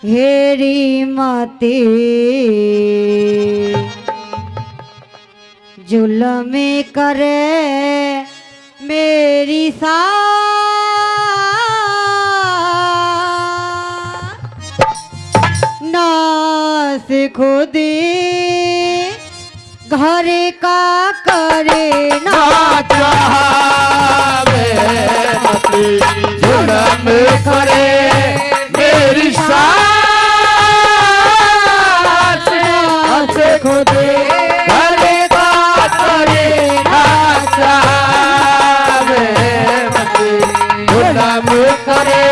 हेरी मती जुल्म करे मेरी नास खुदी घर का करे ना चाहे जुल्म करे मेरी सास खुदी घर का करे ना चाहे जुल्म करे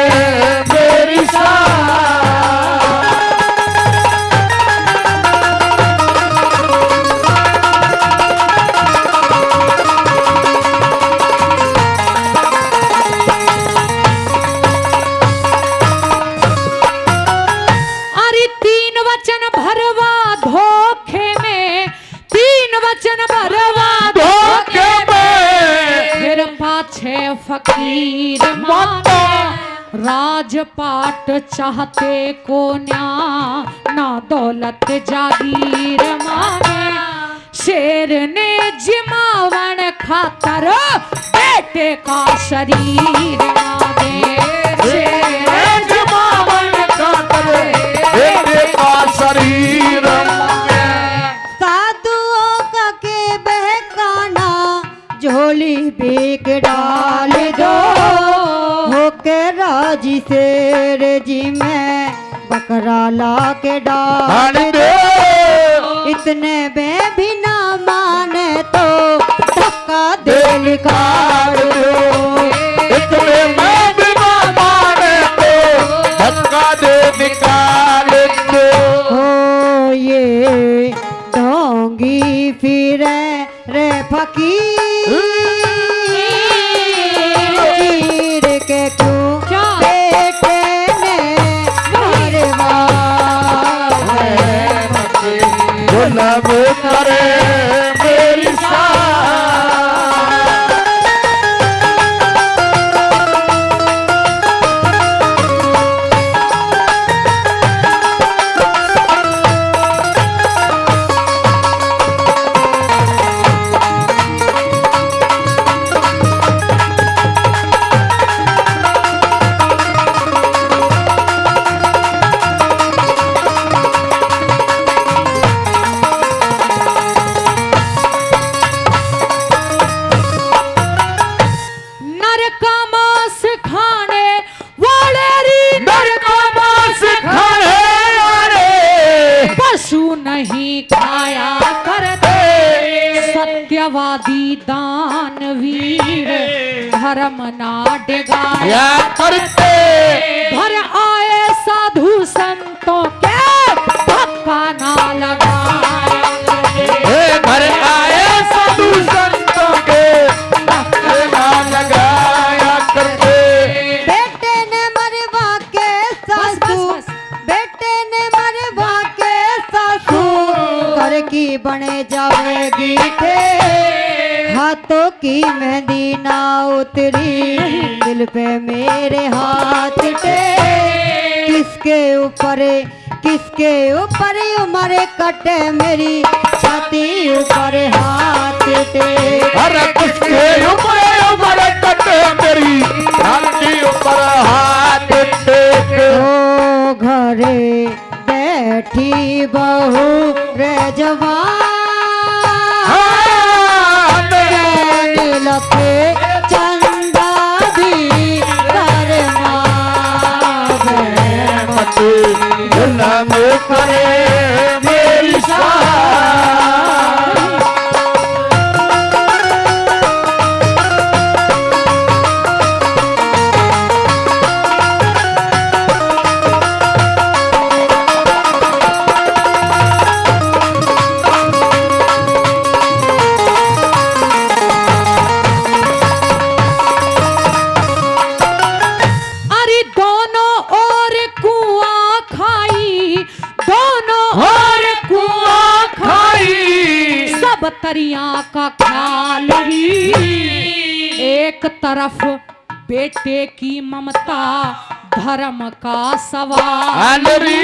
मेरी फकीर माने राजपाट चाहते को ना दौलत जागीर माने शेर ने जिमावन खातर बेटे का शरीर माने शेर ने जिमावन खातर बेटे का शरीर साधुओं का के बहकाना झोली बेग डाल दो होके राजी शेर जी मैं बकरा ला के डाल दो इतने में भी ना माने तो धक्का दे निकाल दो इतने में भी ना माने तो धक्का दे निकाल दो हो ये ढोंगी फिरे रे फकीर के क्यों बेटे ने जुल्म करे मेरी नहीं खाया करते सत्यवादी दानवीर धर्म ना डिगाया करते घर आए साधु संतों के धक्का ना लगाया घर आए साधु संतों के धक्का ना लगाया करते बेटे ने मरवा के सासू बेटे ने मरवा के सासू घर की बने जाएगी थे हाथों की मेहंदी ना उतरी दिल पे मेरे हाथ टे किसके ऊपर उमर कटे मेरी छाती ऊपर हाथ टे अरे किसके ऊपर कटे मेरी छाती ऊपर हाथ टे ओ घरे बैठी बहू रे जवान लखे चंदा भी करना जुल्म करे मेरी तरिया का ख्याल ही एक तरफ बेटे की ममता धर्म का सवाल। आलरी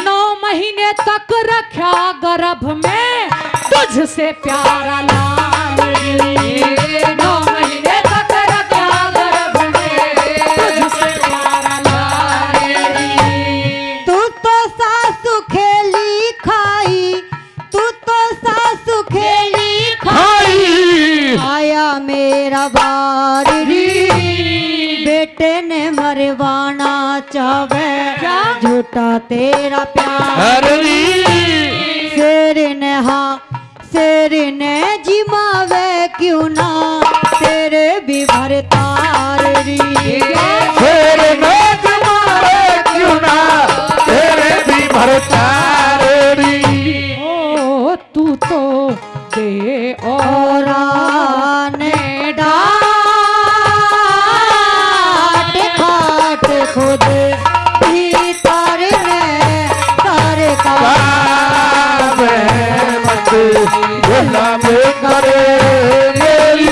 9 महीने तक रखा गर्भ में तुझसे प्यारा लाल री। 9 महीने तक रखा गर्भ में तुझसे प्यारा लाल री। तू तो सासु खेली खाई, तू तो सासु खेली खाई आया मेरा बार री। बेटे ने मरवाना चावे क्या? झूठा तेरा प्यार। आलरी शेर ने जिमावे क्यों ना तेरे भी भरतार री। तेरे नाच मारे क्यों ना तेरे भी भरतारी। ओ तू तो दे और आने डांट खाट खुद भीतर ने तारे का मत गुलाम करे मेरी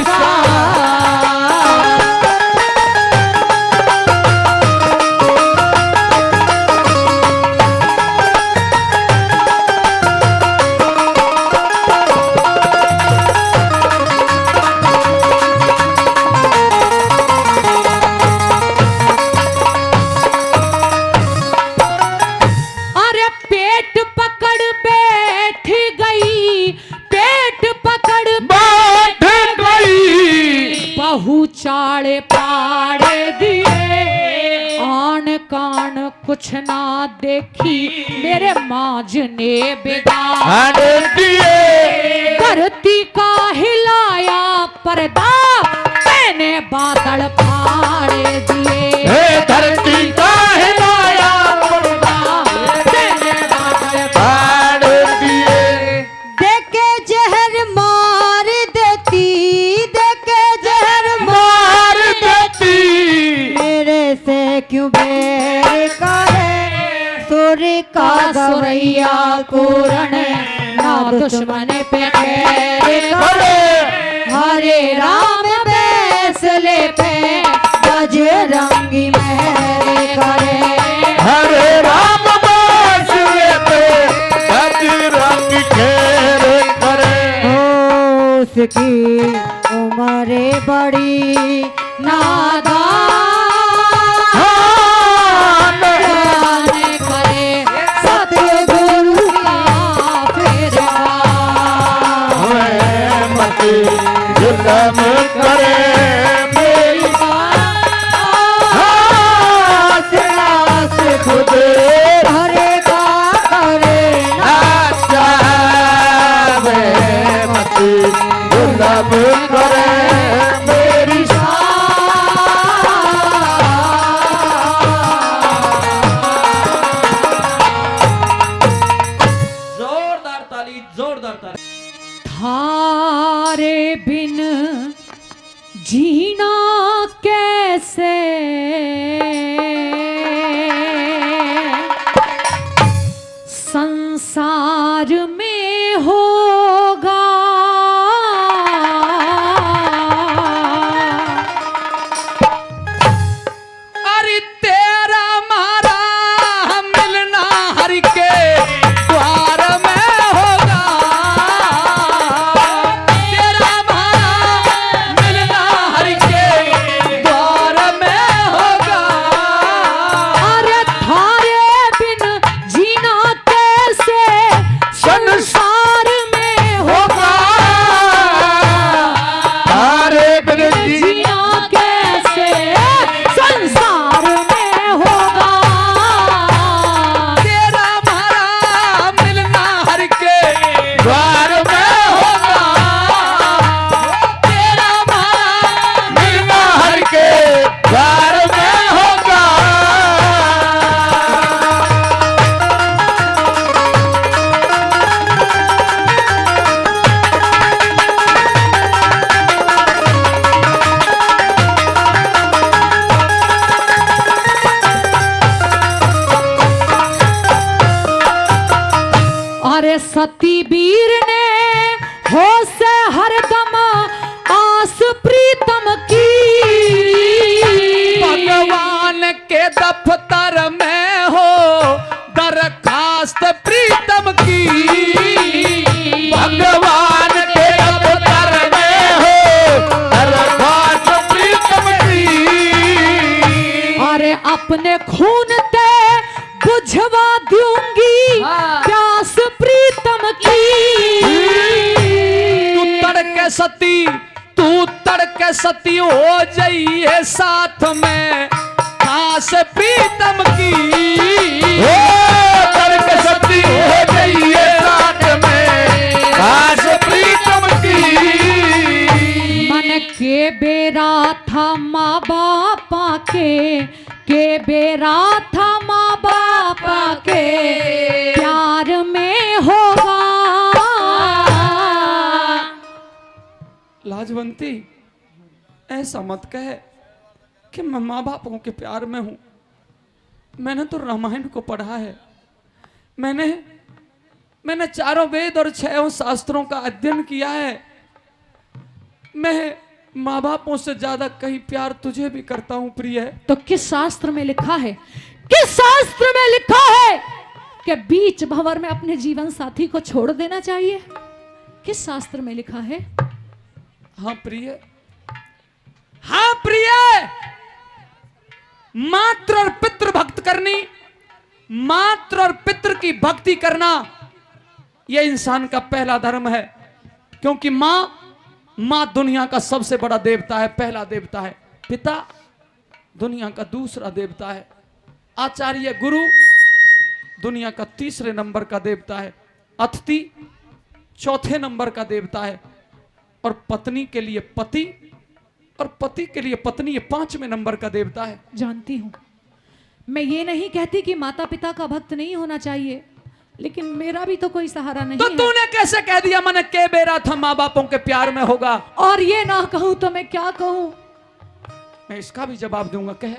अरे पेट पकड़ बैठ गई, पेट पकड़ बैठ गई। बहू चाड़े पाड़े दिए, आन कान कुछ ना देखी मेरे माज ने बिगाड़। आने दिए धरती का हिलाया पर्दा, मैंने बादल फाड़े दिए। हे धरती का हिलाया पर्दा, मैंने बादल फाड़ दिए। देके जहर मार देती, देके जहर मार देती मेरे से क्यों बैर करे। सूर्य का गवैया पूर्ण ना दुश्मन पे खैर करे। हरे राम फैसले पे बजरंगी मेहर करे। हरे राम बासुए पे बजरंग खेर करे। उसकी उम्र बड़ी नादान जाने करे सतगुरु का फेरा। मत जुल्म करे मेरी नास खुद हरे का करे आशा मत जुल्म करे मेरी जोरदार ताली, जोरदार ताली। थारे बिन जीना कैसे, संसार में होगा। अरे तेरा मारा मिलना हरि के द्वार में होगा। तेरा मारा मिलना हरि के द्वार में होगा। अरे थारे बिन जीना कैसे, संसार में होगा। हरे बिन जीना कैसे, संसार में होगा। तेरा मारा मिलना हरि के द्वार में होगा। तेरा मारा मिलना हर के द्वार में होगा। अरे सती वीर ने हो से हरदम आस प्रीतम की। भगवान दफ्तर में हो दरखास्त प्रीतम की, भगवान के दफ्तर में हो दरखास्त प्रीतम की। अरे अपने खून ते बुझवा दूंगी प्यास प्रीतम की। तू तड़के सती हो जाइए साथ में खास प्रीतम की। ओ तड़के सती हो जाइए साथ में खास प्रीतम की। मन के बेरा था माँ बापा के बेरा था माँ बापा के प्यार में होगा। लाजवंती ऐसा मत कहे कि मैं माँ बापों के प्यार में हूं। मैंने तो रामायण को पढ़ा है, मैंने चारों वेद और 6 शास्त्रों का अध्ययन किया है। मैं माँ बापों से ज्यादा कहीं प्यार तुझे भी करता हूं प्रिय। तो किस शास्त्र में लिखा है, किस शास्त्र में लिखा है कि बीच भंवर में अपने जीवन साथी को छोड़ देना चाहिए? किस शास्त्र में लिखा है? हाँ प्रिय, हाँ प्रिय, मात्र और पितृ भक्त करनी, मात्र और पितृ की भक्ति करना यह इंसान का पहला धर्म है। क्योंकि मां दुनिया का सबसे बड़ा देवता है, पहला देवता है। पिता दुनिया का दूसरा देवता है। आचार्य गुरु दुनिया का 3 नंबर का देवता है। अतिथि 4 नंबर का देवता है। और पत्नी के लिए पति और पति के लिए पत्नी ये 5वें नंबर का देवता है। जानती हूं, मैं ये नहीं कहती कि माता पिता का भक्त नहीं होना चाहिए, लेकिन मेरा भी तो कोई सहारा नहीं तो है। तूने कैसे कह दिया मन के बेरा था माँ बापों के प्यार में होगा? और ये ना कहूं तो मैं क्या कहूं? मैं इसका भी जवाब दूंगा। कहे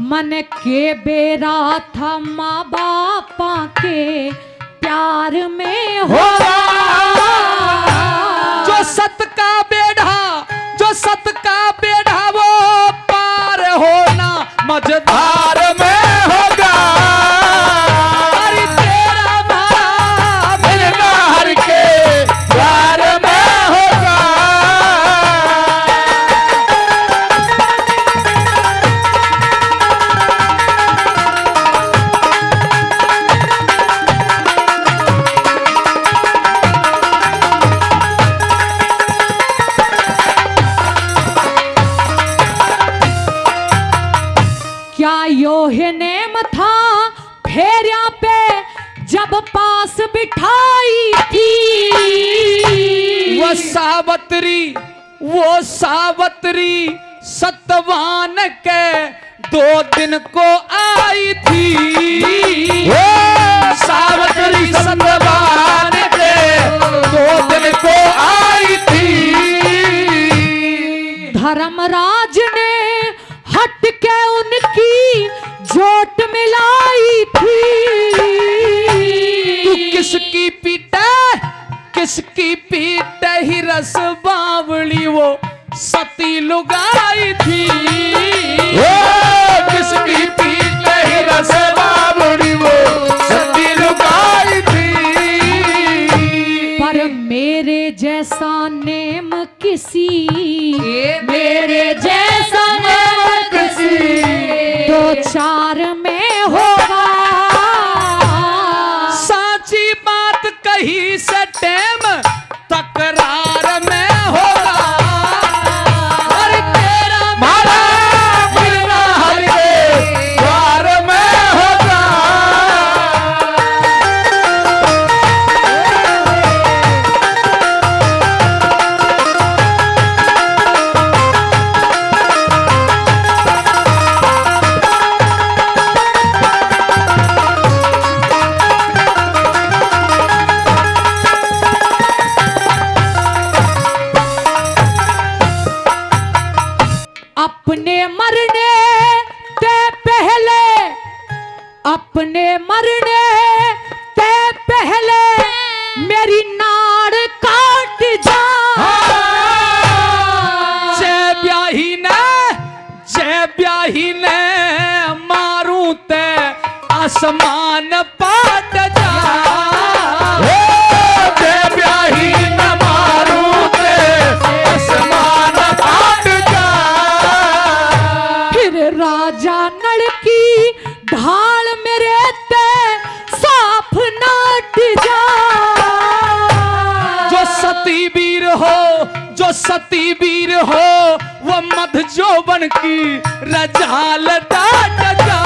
मन के बेरा था माँ बापा के प्यार में होगा। जो सत का बेढ़ा वो पार होना मझधार में होगा। अरे तेरा मारा मिलना हर के प्यार में होगा। क्या योहे नेम था फेरिया पे जब पास बिठाई थी। वो सावत्री सतवान के 2 दिन को आई थी। ओ सावत्री सतवान के 2 दिन को आई थी। धर्मराज ने हट के उनकी जोट मिलाई थी। तू किसकी पीटे ही रस बावली वो सती लुगाई थी। ओ किसकी पीठ ही रस बावड़ी वो सती लुगाई थी। पर मेरे जैसा नेम किसी, मेरे जैसा नेम किसी 2-4 में होगा। साची बात कही से टेम तकरार में होगा। अरे तेरा मारा मिलना हर के प्यार में होगा। अपने मरने ते पहले, अपने मरने ते पहले मेरी नाड़ काट जा। जय ब्याही ने आसमान पाट जा ब्याही न मारू ते आसमान पाट जा। फिर राजा नल की ढाल मेरे ते साफ नाट जा। जो सती वीर हो वो मध जोबन की रजाल डाट जा।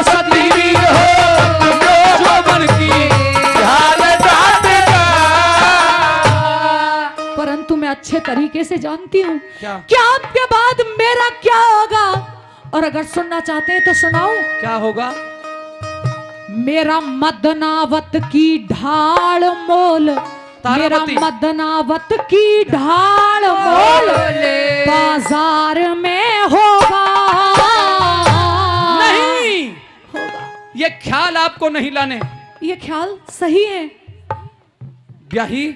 सती वीर हो जोबन की रजाल डाट जा। परंतु मैं अच्छे तरीके से जानती हूँ क्या? कि आपके बाद मेरा क्या होगा, और अगर सुनना चाहते हैं तो सुनाऊं। क्या होगा? मेरा मदनावत की ढाल मोल, मेरा तारावती। मदनावत की ढाल मोल बाजार में होगा। नहीं, होगा। ये ख्याल आपको नहीं लाने। ये ख्याल सही है। ब्याही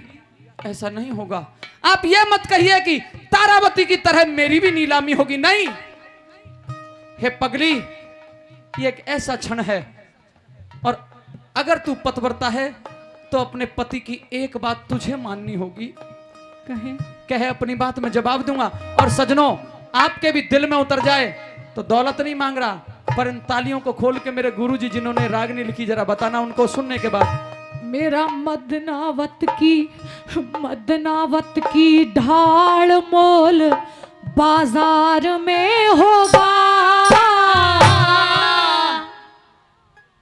ऐसा नहीं होगा। आप ये मत कहिए कि तारावती की तरह मेरी भी नीलामी होगी। नहीं, हे पगली, ये एक ऐसा क्षण है, और अगर तू पतिव्रता है तो अपने पति की एक बात तुझे माननी होगी। कहे अपनी बात में जवाब दूंगा। और सजनों, आपके भी दिल में उतर जाए तो दौलत नहीं मांग रहा, पर इन तालियों को खोल के मेरे गुरुजी जिन्होंने रागनी लिखी जरा बताना उनको सुनने के बाद। मेरा मदनावत की ढाल मोल बाजार में होगा।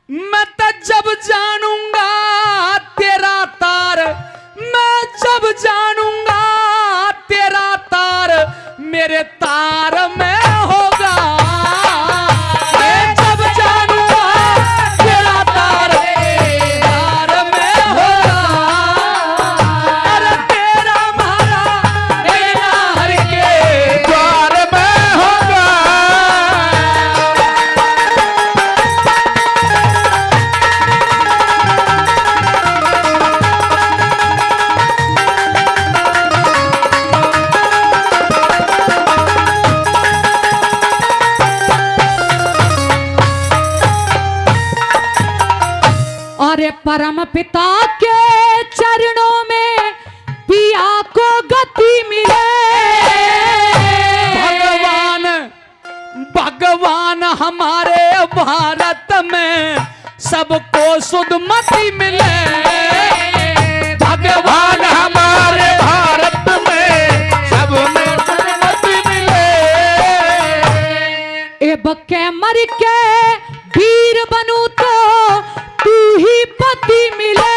मैं तो जब जानूंगा तेरा तार, मैं जब जानूंगा तेरा तार मेरे तार में होगा। मैं जब जानूंगा तेरा तार में होगा। अरे तेरा मारा मेरा हर के द्वार में होगा। अरे परम पिता के चरणों में पिया को गति मिले। भगवान हमारे भारत में सबको सुधमति मिले। भगवान हमारे भारत में सब में सुमति मिले। एब के मर के वीर बनूं तो तू ही पति मिले।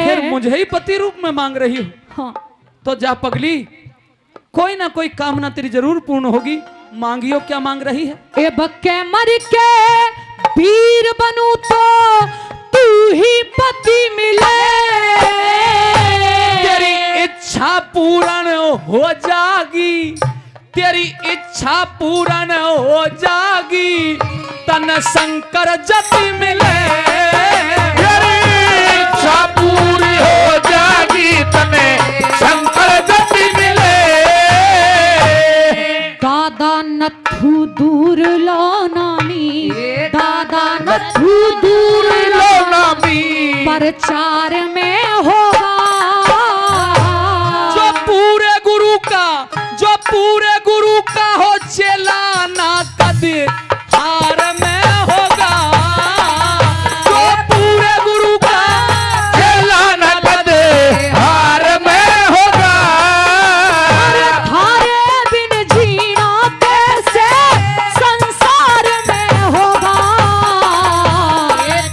फिर मुझे ही पति रूप में मांग रही हो? हाँ। तो जा पगली, कोई ना कोई कामना तेरी जरूर पूर्ण होगी। मांगियो, क्या मांग रही है? एब के मर के वीर बनूं तो तू ही पति मिले। तेरी इच्छा पूर्ण हो जागी, तेरी इच्छा पूर्ण हो जागी, तन शंकर जति मिले। तेरी इच्छा पूरी हो जागी, तने शंकर जति मिले। दादा नथु दूर लो नामी, दादा नथु दूर लो नामी, प्रचार में होगा। जो पूरे गुरु का हो चेला ना कदी हार में होगा। जो पूरे गुरु का चेला न कदे हार में होगा। थारे बिन जीना कैसे संसार में होगा।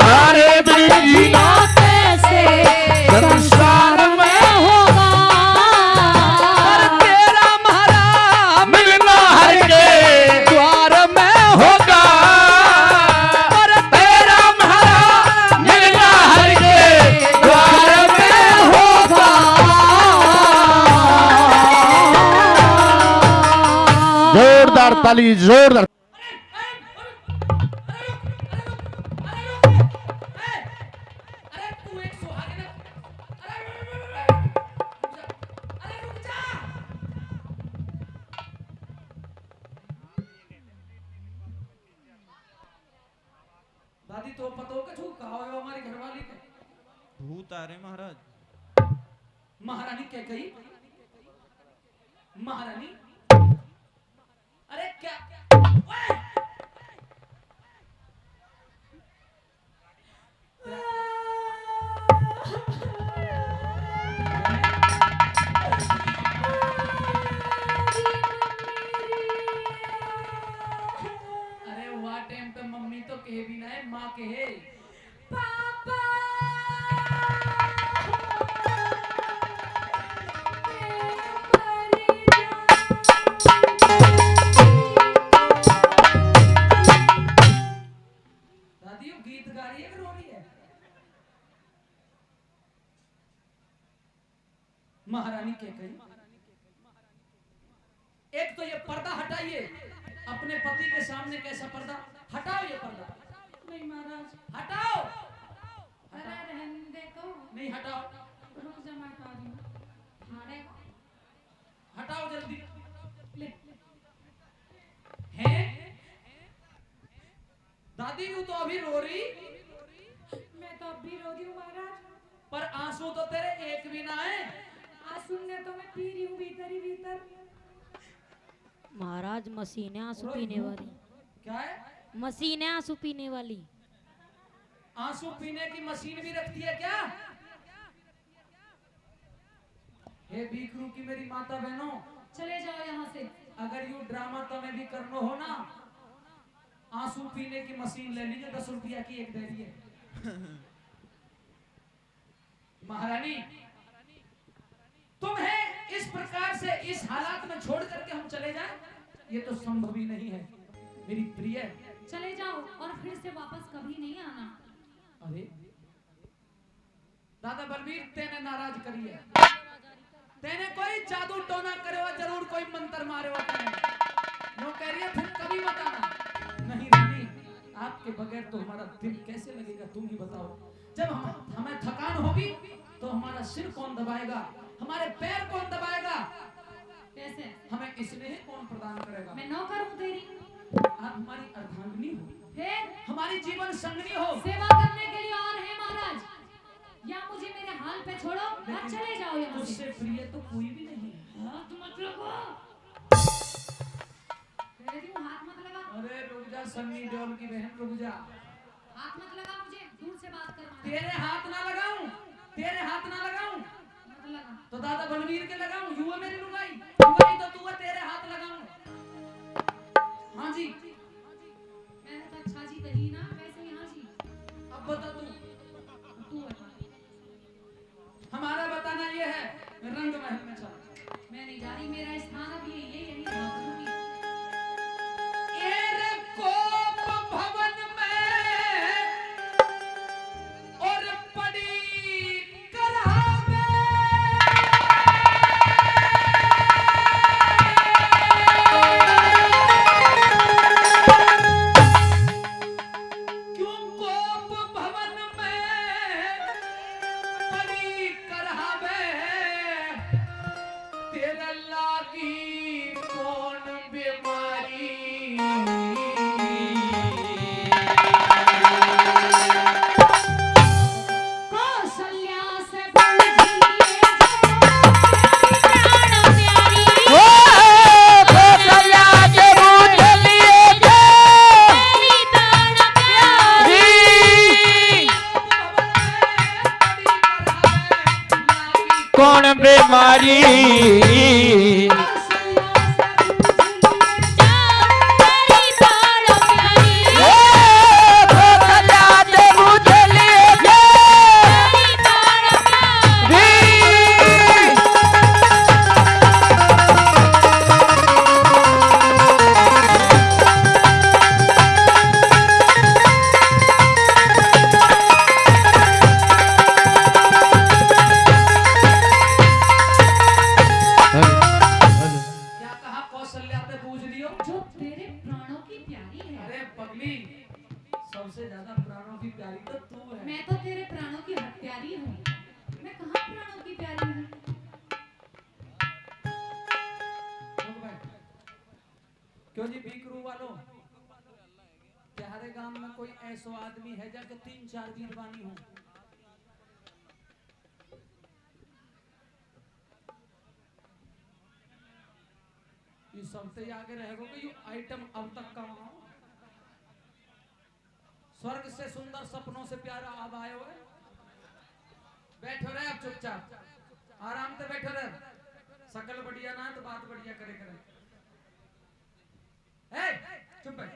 तारे बिन जीना कैसे संसार में होगा। पर तेरा महाराज मिलना हर के द्वार में होगा। पर तेरा महाराज मिलना हर के द्वार में होगा। जोरदार ताली, जोरदार। दादी तो पतो के छू कहा है हमारी घरवाली के भूत आ रहे महाराज। महारानी क्या कही? महारानी अरे क्या ओए! अरे वाह टाइम पे मम्मी तो कहे भी ना है, माँ कहे पापा दादी वो गीत गा रही है कि रो रही है? महारानी क्या कही? एक तो ये पर्दा हटाइए, अपने पति के सामने कैसा पर्दा? हटाओ ये पर्दा। नहीं महाराज, हटाओ। अरे रहने दे तो। नहीं हटाओ, रुक जा, मैं हटा रही हूँ। फाड़े हटाओ जल्दी। ले हैं? दादी तू तो अभी रो रही, मैं तो अब भी रो रही हूँ महाराज। पर आंसू तो तेरे एक भी ना है। आंसू ने तो मैं पी रही हूँ भीतर ही भीतर। महाराज मशीन है आंसू पीने वाली। क्या है? मशीन है आंसू पीने वाली। आंसू पीने की मशीन भी रखती है क्या? हे भीखरू की मेरी माता बहनों, चले जाओ यहाँ से। अगर यू ड्रामा तुम्हें भी करना हो ना, आंसू पीने की मशीन ले लीजिए, 10 रुपया की एक दे दिए। महारानी तुम्हें इस प्रकार से इस हालात में छोड़ करके हम चले जाएं, ये तो संभव ही नहीं है मेरी प्रिय। चले जाओ और फिर से वापस कभी नहीं आना। अरे दादा बलबीर तेने नाराज करी है, तेने कोई जादू टोना करे हो, जरूर कोई मंत्र मारे हो तेने। यूं कह रही है फिर कभी बताना। नहीं रानी, आपके बगैर तो हमारा दिल कैसे लगेगा तुम ही बताओ। जब हमें थकान होगी तो हमारा सिर कौन दबाएगा, हमारे पैर कौन दबाएगा, कैसे? हमें स्नेह कौन प्रदान करेगा? मैं नौकर हूँ तेरी। आप हमारी अर्धांगिनी हो, फिर हमारी जीवन संगनी हो। सेवा करने के लिए और है महाराज, या मुझे मेरे हाल पे छोड़ो और चले जाओ यहाँ से। उससे प्रिय तो कोई भी नहीं है। हाथ मत लगो। कह रही हूँ हाथ मत लगा। अरे रुक जा सन्नी देओल की बहन, रुक जा। हाथ मत लगा, मुझे दूर से बात करना। तेरे हाथ ना लगाऊं, तेरे हाथ ना लगाऊं मत लगा। तो दादा बलवीर के लगाऊं। युवा मेरी लुगाई, लुगाई तो तू है, तेरे हाथ लगाऊं। हाँ जी, मैंने तो अच्छा जी कही ना, वैसे यहाँ जी। अब बता तू। तू बता। हमारा बताना ये है, रंग महल में चल। मैं नहीं जा रही, मेरा स्थान अब यही रहा करूंगी। एरे कोप भवन में और पड़ी करावे, क्यों कोप भवन में पड़ी करावे, तेरा लागी कौन बीमारी। कौशल्या से पूछिए कौन बीमारी क्या कहा? कौशल्या पे पूछ लियो। जो तेरे प्राणों की प्यारी है। अरे पगली, सबसे ज्यादा प्राणों की प्यारी तो तू है। मैं तो तेरे प्राणों की हत्यारी हूँ। मैं कहाँ प्राणों की प्यारी हूँ? क्यों जी भीखरू वालों, क्या हमारे गांव में कोई ऐसा आदमी है जाके 3-4 वीरवानी हो? ये सबसे आगे रहेगा कि ये आइटम अब तक का वहां स्वर्ग से सुंदर सपनों से प्यारा अब आए हुए। बैठो रहे अब चुपचाप, आराम से बैठो रहे। शकल बढ़िया ना तो बात बढ़िया करे करे। चुप बैठ।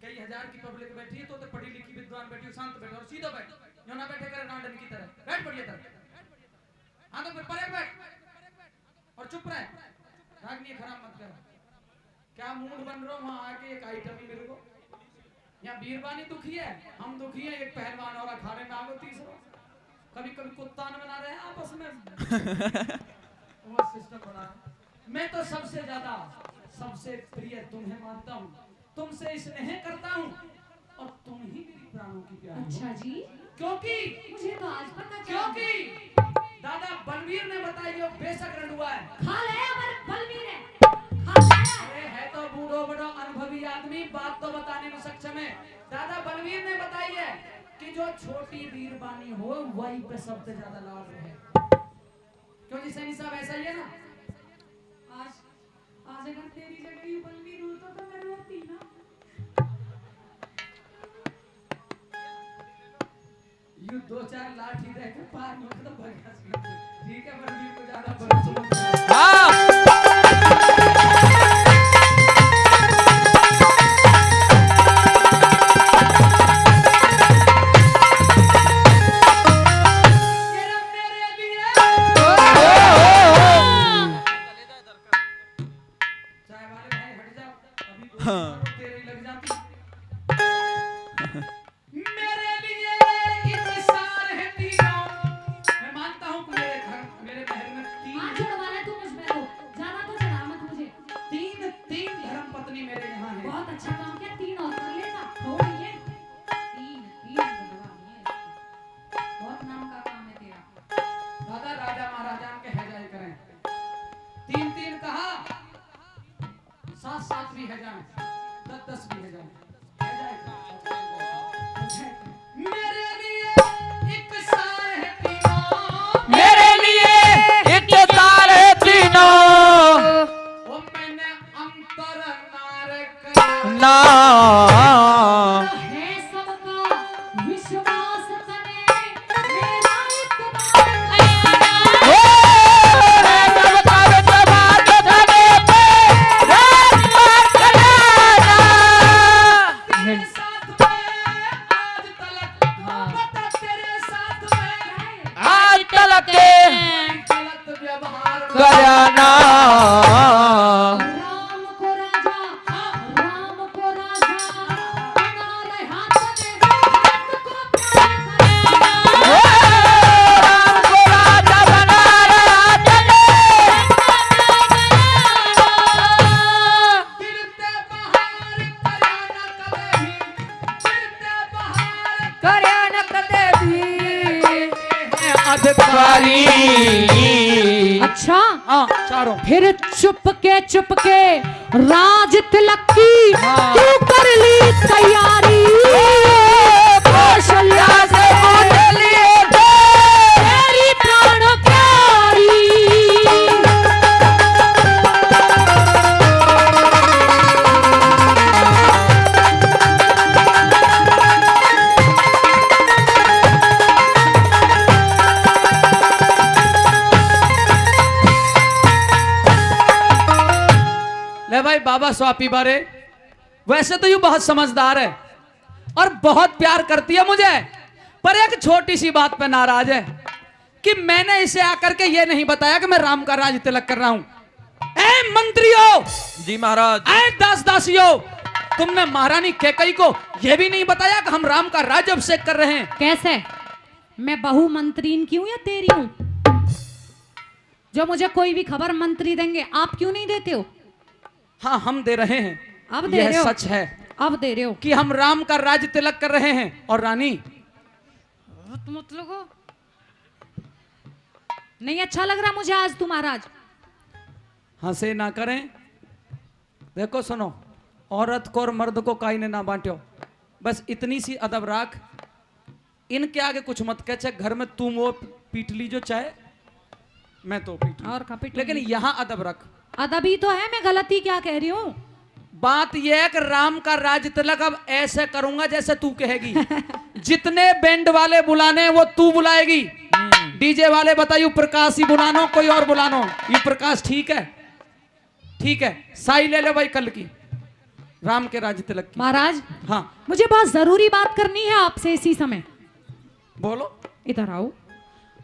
कई हजार की पब्लिक बैठी है तो पढ़ी लिखी विद्वान बैठी, शांत बैठो और सीधा बैठ, यो ना बैठे करे नाडन की तरह। बैठ बढ़िया तरह। हाँ तो फिर परे बैठ और चुप रहे, रागनी खराब मत कर। क्या मूड बन रहा वहां आके एक आइटम ही मेरे को। यहाँ बीरबानी दुखी है, हम दुखी है। एक पहलवान और अखाड़े में आगो तीसरा, कभी कभी कुत्ता न बना रहे हैं आपस में। वो सिस्टम बना है। मैं तो सबसे ज्यादा सबसे प्रिय तुम्हें मानता हूँ, तुमसे स्नेह करता हूँ और तुम ही मेरी प्राणों की प्यारी हो। अच्छा जी, क्योंकि मुझे तो आज पता चला। क्योंकि दादा बलवीर ने बताया बेशक रंडुआ है। खा ले अगर बलवीर है, खा ले। अरे है तो बूढ़ो बड़ो अनुभवी आदमी, बात तो बताने में सक्षम है। दादा बलवीर ने बताई है कि जो छोटी वीरबानी हो वही पे सबसे ज्यादा लाभ है। क्यों जी सैनी साहब, ऐसा ही है ना? आज अगर तेरी जगह ये बलवीर होता तो मैं रोती ना। यू 2-4 लाठी देकर पार मतलब भगा सी। ठीक है, बलवीर को ज्यादा भरोसा मत करो। हाँ तेरे लग जाती। मेरे लिए इंतजार है तीनों। मैं मानता हूँ कि मेरे घर मेरे महल में हाथ छुड़वाना तू मुझ पे तो, ज्यादा तो चढ़ा मत मुझे। तीन धर्म पत्नी मेरे यहाँ है। बहुत अच्छा काम किया, 3 और कर लेता। थोड़ी है 3 भगवान है, बहुत नाम का काम है तेरा। दादा राजा महाराजा के है जाए करें। 3 कहा, 7 भी है जाए, 10 भी है जाए। मेरे लिए एक सार है तीनों। मेरे लिए एक तार है तीनों। वो मैंने अंतर नार करा। ना है सबका विश्वास तने मेरा इतना। ओ सब कर बात धने पे रात पार कराना। तेरे साथ में आज तलक, बता तेरे साथ में आज तलक के गलत व्यवहार कराना। राम को राजा बना ले, हाथ दे हाथ को प्यार ओ राम को राजा बना रहा चले। दिल ते बहार कराना कदे भी, दिल ते बहार कराना कदे भी अधिकारी। अच्छा, हाँ चारों फिर चुपके राज तिलक की हाँ। तू कर ली तैयारी। कौशल्या से मोटे लिए थे तेरी प्राण प्यारी। ले भाई बाबा स्वापी बारे। वैसे तो यू बहुत समझदार है और बहुत प्यार करती है मुझे, पर एक छोटी सी बात पे नाराज है कि मैंने इसे आकर के ये नहीं बताया कि मैं राम का राज तिलक कर रहा हूं। ए मंत्रियों, जी महाराज। ए दास दासियों, तुमने महारानी कैकई को यह भी नहीं बताया कि हम राम का राज अभिषेक कर रहे हैं। कैसे? मैं बहु मंत्रीन की हूं या तेरी हूं? जो मुझे कोई भी खबर मंत्री देंगे, आप क्यों नहीं देते हो? हाँ हम दे रहे हैं, अब दे यह रहे हो? सच है अब दे रहे हो? कि हम राम का राज तिलक कर रहे हैं। और रानी मतलब नहीं अच्छा लग रहा मुझे आज तू महाराज। हंसे ना करें। देखो सुनो, औरत को और मर्द को काई ने ना बांटो, बस इतनी सी अदब राख। इनके आगे कुछ मत कह, चाहे घर में तुम वो पीट ली जो चाहे, मैं तो पीट लूं। और कपिट लेकिन यहाँ अदब रख। अदबी तो है, मैं गलती क्या कह रही हूँ? बात यह है कि राम का राज तिलक अब ऐसे करूंगा जैसे तू कहेगी। जितने बैंड वाले बुलाने हैं वो तू बुलाएगी, डीजे वाले बताइए प्रकाश ही बुलानो कोई और बुलानो। ये प्रकाश ठीक है, ठीक है, साई ले लो भाई कल की राम के राज तिलक की। महाराज हाँ मुझे बहुत जरूरी बात करनी है आपसे इसी समय। बोलो। इधर आओ।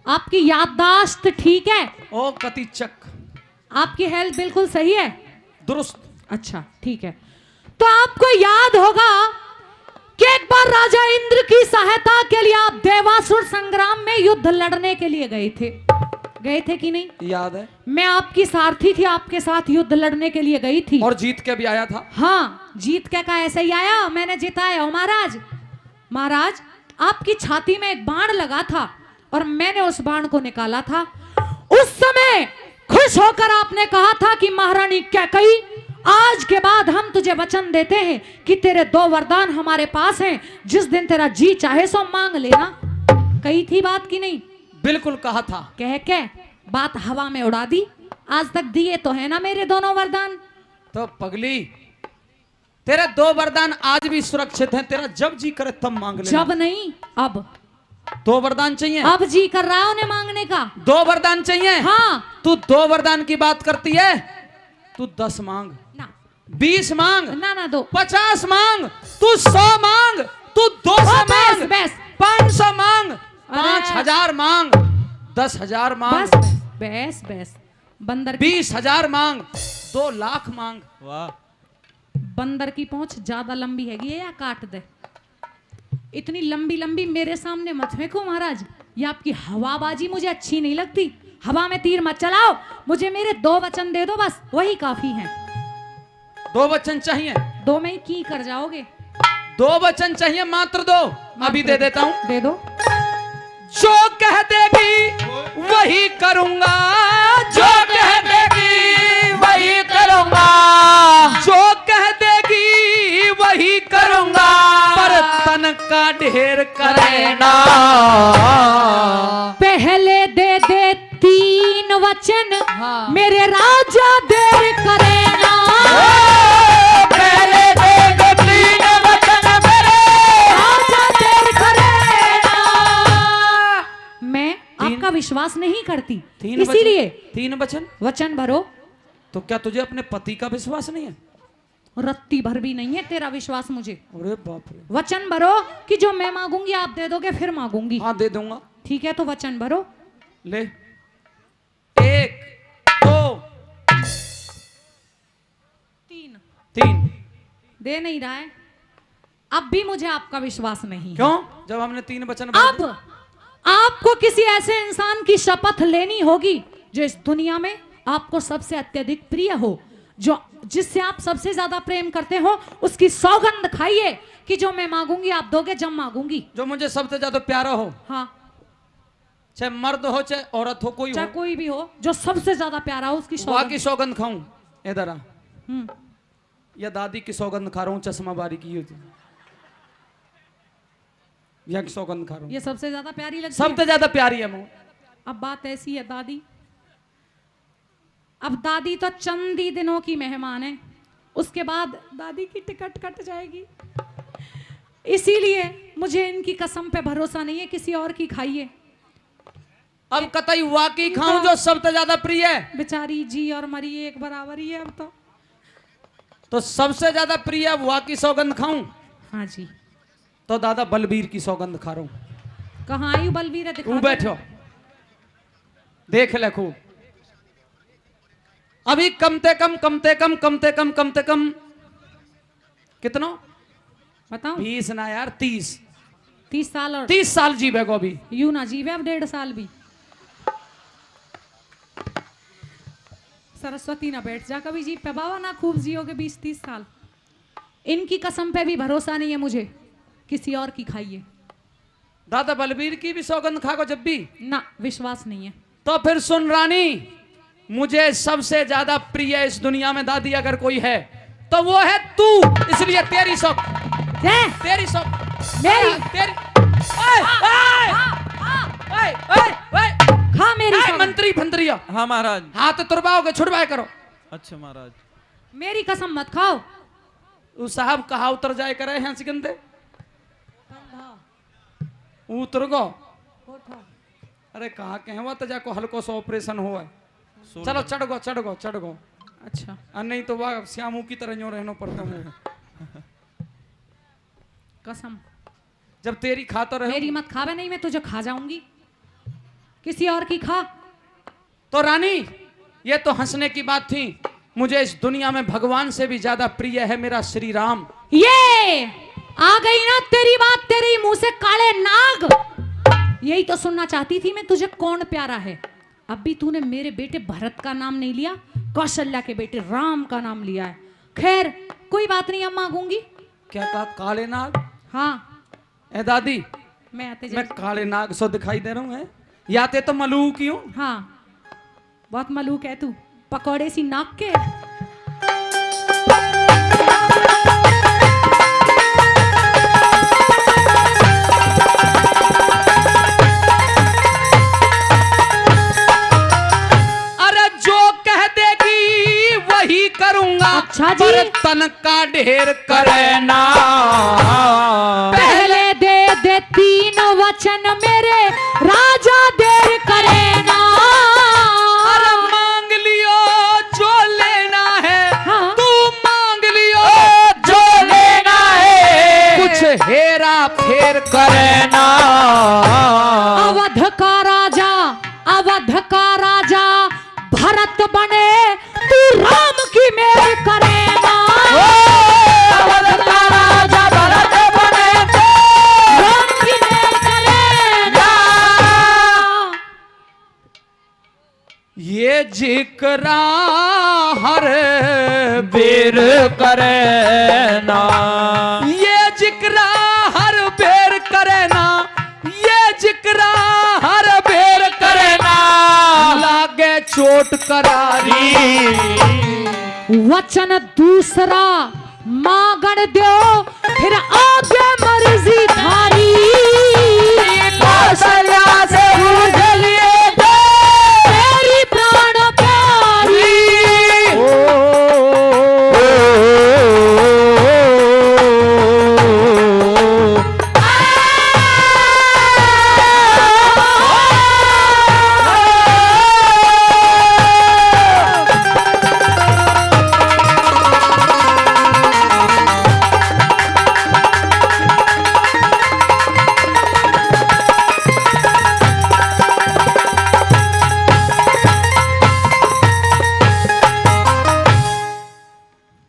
आपकी याददाश्त ठीक है? ओ कतीचक, आपकी हेल्थ बिल्कुल सही है? दुरुस्त। अच्छा ठीक है। तो आपको याद होगा कि एक बार राजा इंद्र की सहायता के लिए आप देवासुर संग्राम में युद्ध लड़ने के लिए गए थे कि नहीं? याद है। मैं आपकी सारथी थी, आपके साथ युद्ध लड़ने के लिए गई थी। और जीत के भी आया था। हाँ, जीत के का ऐसे ही आया, मैंने जिताया हो महाराज। महाराज आपकी छाती में एक बाण लगा था और मैंने उस बाण को निकाला था। उस समय खुश होकर आपने कहा था कि महारानी कैकई, आज के बाद हम तुझे वचन देते हैं कि तेरे 2 वरदान हमारे पास हैं, जिस दिन तेरा जी चाहे सो मांग लेना। कही थी बात की नहीं? बिल्कुल कहा था। कह के बात हवा में उड़ा दी। आज तक दिए तो है ना मेरे दोनों वरदान? तो पगली, तेरे 2 वरदान आज भी सुरक्षित हैं, तेरा जब जी करे तब मांग लेना। जब नहीं अब। 2 वरदान चाहिए? अब जी कर रहा है उन्हें मांगने का। 2 वरदान चाहिए? हाँ। तू 2 वरदान की बात करती है, तू 10 मांग, ना 20 मांग, ना 2 50 मांग, तू 100 मांग, तू 200 मांग, बस 500 मांग, 5000 मांग, 10,000 मांग, बस बंदर 20,000 मांग, 2 लाख मांग। वाह, बंदर की पूंछ ज्यादा लंबी हैगी है या काट दे? इतनी लंबी लंबी मेरे सामने मत फेंको महाराज, ये आपकी हवाबाजी मुझे अच्छी नहीं लगती। हवा में तीर मत चलाओ, मुझे मेरे 2 वचन दे दो, बस वही काफी है। 2 वचन चाहिए? 2 में ही की कर जाओगे? 2 वचन चाहिए, मात्र 2। अभी दे देता हूं। दे दो। जो कह देगी वही करूंगा, जो कह देगी वही करूंगा, जो कह देगी वही करूंगा, पर तन का ढेर करे ना। पहले दे 3 वचन, हाँ। मेरे राजा देर करे ना। पहले दे 3 वचन, मेरे राजा देर करे ना। मैं आपका विश्वास नहीं करती, इसीलिए 3 वचन। वचन भरो। तो क्या तुझे अपने पति का विश्वास नहीं है? रत्ती भर भी नहीं है तेरा विश्वास मुझे। अरे बाप रे। वचन भरो कि जो मैं मांगूंगी आप दे दोगे, फिर मांगूंगी। हाँ दे दूंगा। ठीक है, तो वचन भरो। ले। 1 2 3। दे नहीं रहा है। अब भी मुझे आपका विश्वास नहीं। क्यों? जब हमने 3 वचन अब आपको किसी ऐसे इंसान की शपथ लेनी होगी जो इस दुनिया में आपको सबसे अत्यधिक प्रिय हो, जो जिससे आप सबसे ज्यादा प्रेम करते हो, उसकी सौगंध खाइए कि जो मैं मांगूंगी आप दोगे, जब मांगूंगी। जो मुझे सबसे ज्यादा प्यारा हो, हाँ, चाहे मर्द हो चाहे औरत हो, कोई चाहे हो, कोई भी हो, जो सबसे ज्यादा प्यारा हो उसकी वहां की सौगंध। सौगंध खाऊं। इधर आ। हम्म, या दादी की सौगंध खा रहा हूं, चश्मा बारी की होती, या की सौगंध खा रहा हूं। ये सबसे ज्यादा प्यारी लगती है। सबसे ज्यादा प्यारी है मुंह। अब बात ऐसी है दादी, अब दादी तो चंद ही दिनों की मेहमान है, उसके बाद दादी की टिकट कट जाएगी। इसीलिए मुझे इनकी कसम पे भरोसा नहीं है, किसी और की खाइए। अब कतई वाकई खाऊं जो सबसे ज्यादा प्रिय है। बेचारी जी और मरी एक बराबर ही है अब तो सबसे ज्यादा प्रिय है वाकई सौगंध खाऊं। हाँ जी। तो दादा बलबीर की सौगंध खा रहा हूं। कहाँ आयु बलवीर है? तू बैठो, देख ले खूब। अभी कमते कम कितना बताऊं? 20 ना यार, 30 साल और 30 साल जीवेगो अभी। यूं ना जीवे अब 1.5 साल भी। सरस्वती ना बैठ जा कभी जीप पे बाबा, ना खूब जियोगे 20-30 साल। इनकी कसम पे भी भरोसा नहीं है मुझे, किसी और की खाइए। दादा बलबीर की भी सौगंध खाओ जब भी ना, विश्वास नहीं है। तो फिर सुन रानी, मुझे सबसे ज्यादा प्रिय इस दुनिया में दादी अगर कोई है तो वो है तू, इसलिए तेरी सब जय तेरी सब मेरी तेरी ओए, ओए, ओए, ओए, ओए, खा मेरी ओए, सौगंध। मंत्री फंत्रिया हाँ महाराज। हाथ तुरबाओगे छुड़वाए करो। अच्छा महाराज। मेरी कसम मत खाओ। उ साहब कहा उतर जाए करे हैं सिकंदे उतर गो। अरे कहा कहवा तो जाको हल्को सा ऑपरेशन हुआ है। चलो चढ़ गो चढ़ गो चढ़ गो। अच्छा और नहीं तो वह श्यामू की तरह यूं रहना पड़ता मुझे। कसम जब तेरी खाता रहे मेरी मत खावे, नहीं मैं तुझे खा जाऊंगी। किसी और की खा। तो रानी ये तो हंसने की बात थी। मुझे इस दुनिया में भगवान से भी ज्यादा प्रिय है मेरा श्री राम। ये आ गई ना तेरी बात, तेरे मुंह से काले नाग। यही तो सुनना चाहती थी मैं, तुझे कौन प्यारा है। अब भी तूने मेरे बेटे भरत का नाम नहीं लिया, कौशल्या के बेटे राम का नाम लिया है। खैर कोई बात नहीं, अब मांगूंगी। क्या कहा काले नाग? हाँ ए दादी मैं आते मैं जब काले नाग सो दिखाई दे रहा हूँ है? याते तो मलूक ही हूँ। हाँ बहुत मलूक है तू, पकौड़े सी नाक के। अरे जो कह देगी वही करूंगा। अच्छा जी। बर्तन का ढेर करे ना। पहले दे तीन वचन मेरे राजा, देर करे ना। अरे मांग लियो जो लेना है। हाँ। तू मांग लियो जो लेना है। कुछ हेरा फेर करे ना। अवध का राजा, अवध का राजा भरत बने, तू राम की मेल करेगा। अवध का राजा भरत बने तो राम की मेल करेगा। ये जिक्रा हर बेर करे ना। ये जिक्रा हर बेर करे ना। ये जिक्रा हर बेर करे ना। लागे चोट करारी। वचन दूसरा मांगण दो, फिर आगे मर्जी थारी। कौशल्या से पूछ लिए तो तेरी प्राण प्यारी।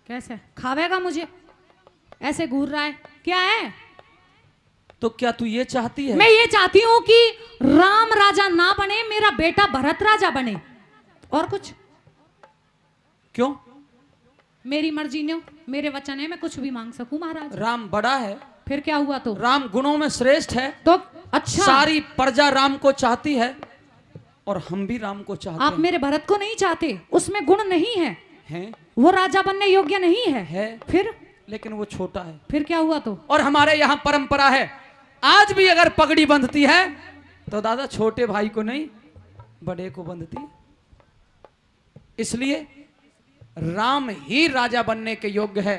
कैसे खावेगा मुझे? ऐसे घूर रहा है, क्या है? तो क्या तू ये चाहती है? मैं ये चाहती हूँ कि राम राजा ना बने, मेरा बेटा भरत राजा बने। और कुछ? क्यों? मेरी मर्जी ने, मेरे वचन है, मैं कुछ भी मांग सकूं महाराज। राम बड़ा है। फिर क्या हुआ? तो राम गुणों में श्रेष्ठ है। तो अच्छा, सारी प्रजा राम को चाहती है और हम भी राम को चाहते आप मेरे भरत को नहीं चाहते, उसमें गुण नहीं है, हैं। वो राजा बनने योग्य नहीं है। फिर लेकिन वो छोटा है। फिर क्या हुआ? तो और हमारे यहाँ परंपरा है, आज भी अगर पगड़ी बंधती है तो दादा छोटे भाई को नहीं बड़े को बंधती है। इसलिए राम ही राजा बनने के योग्य है।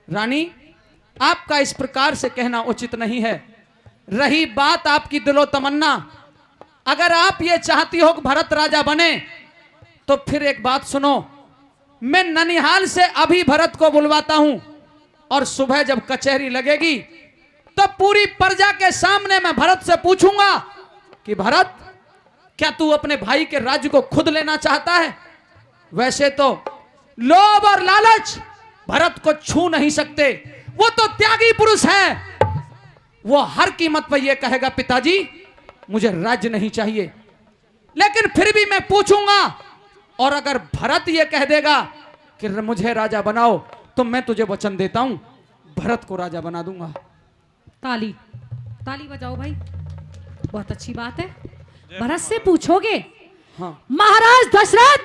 रानी आपका इस प्रकार से कहना उचित नहीं है। रही बात आपकी दिलो तमन्ना, अगर आप ये चाहती हो कि भरत राजा बने तो फिर एक बात सुनो, मैं ननिहाल से अभी भरत को बुलवाता हूं और सुबह जब कचहरी लगेगी तो पूरी प्रजा के सामने मैं भरत से पूछूंगा कि भरत क्या तू अपने भाई के राज्य को खुद लेना चाहता है? वैसे तो लोभ और लालच भरत को छू नहीं सकते, वो तो त्यागी पुरुष है। वो हर कीमत पर यह कहेगा पिताजी मुझे राज्य नहीं चाहिए, लेकिन फिर भी मैं पूछूंगा। और अगर भरत ये कह देगा कि मुझे राजा बनाओ तो मैं तुझे वचन देता हूं भरत को राजा बना दूंगा। ताली ताली बजाओ भाई, बहुत अच्छी बात है। भरत से पूछोगे? हाँ। महाराज दशरथ,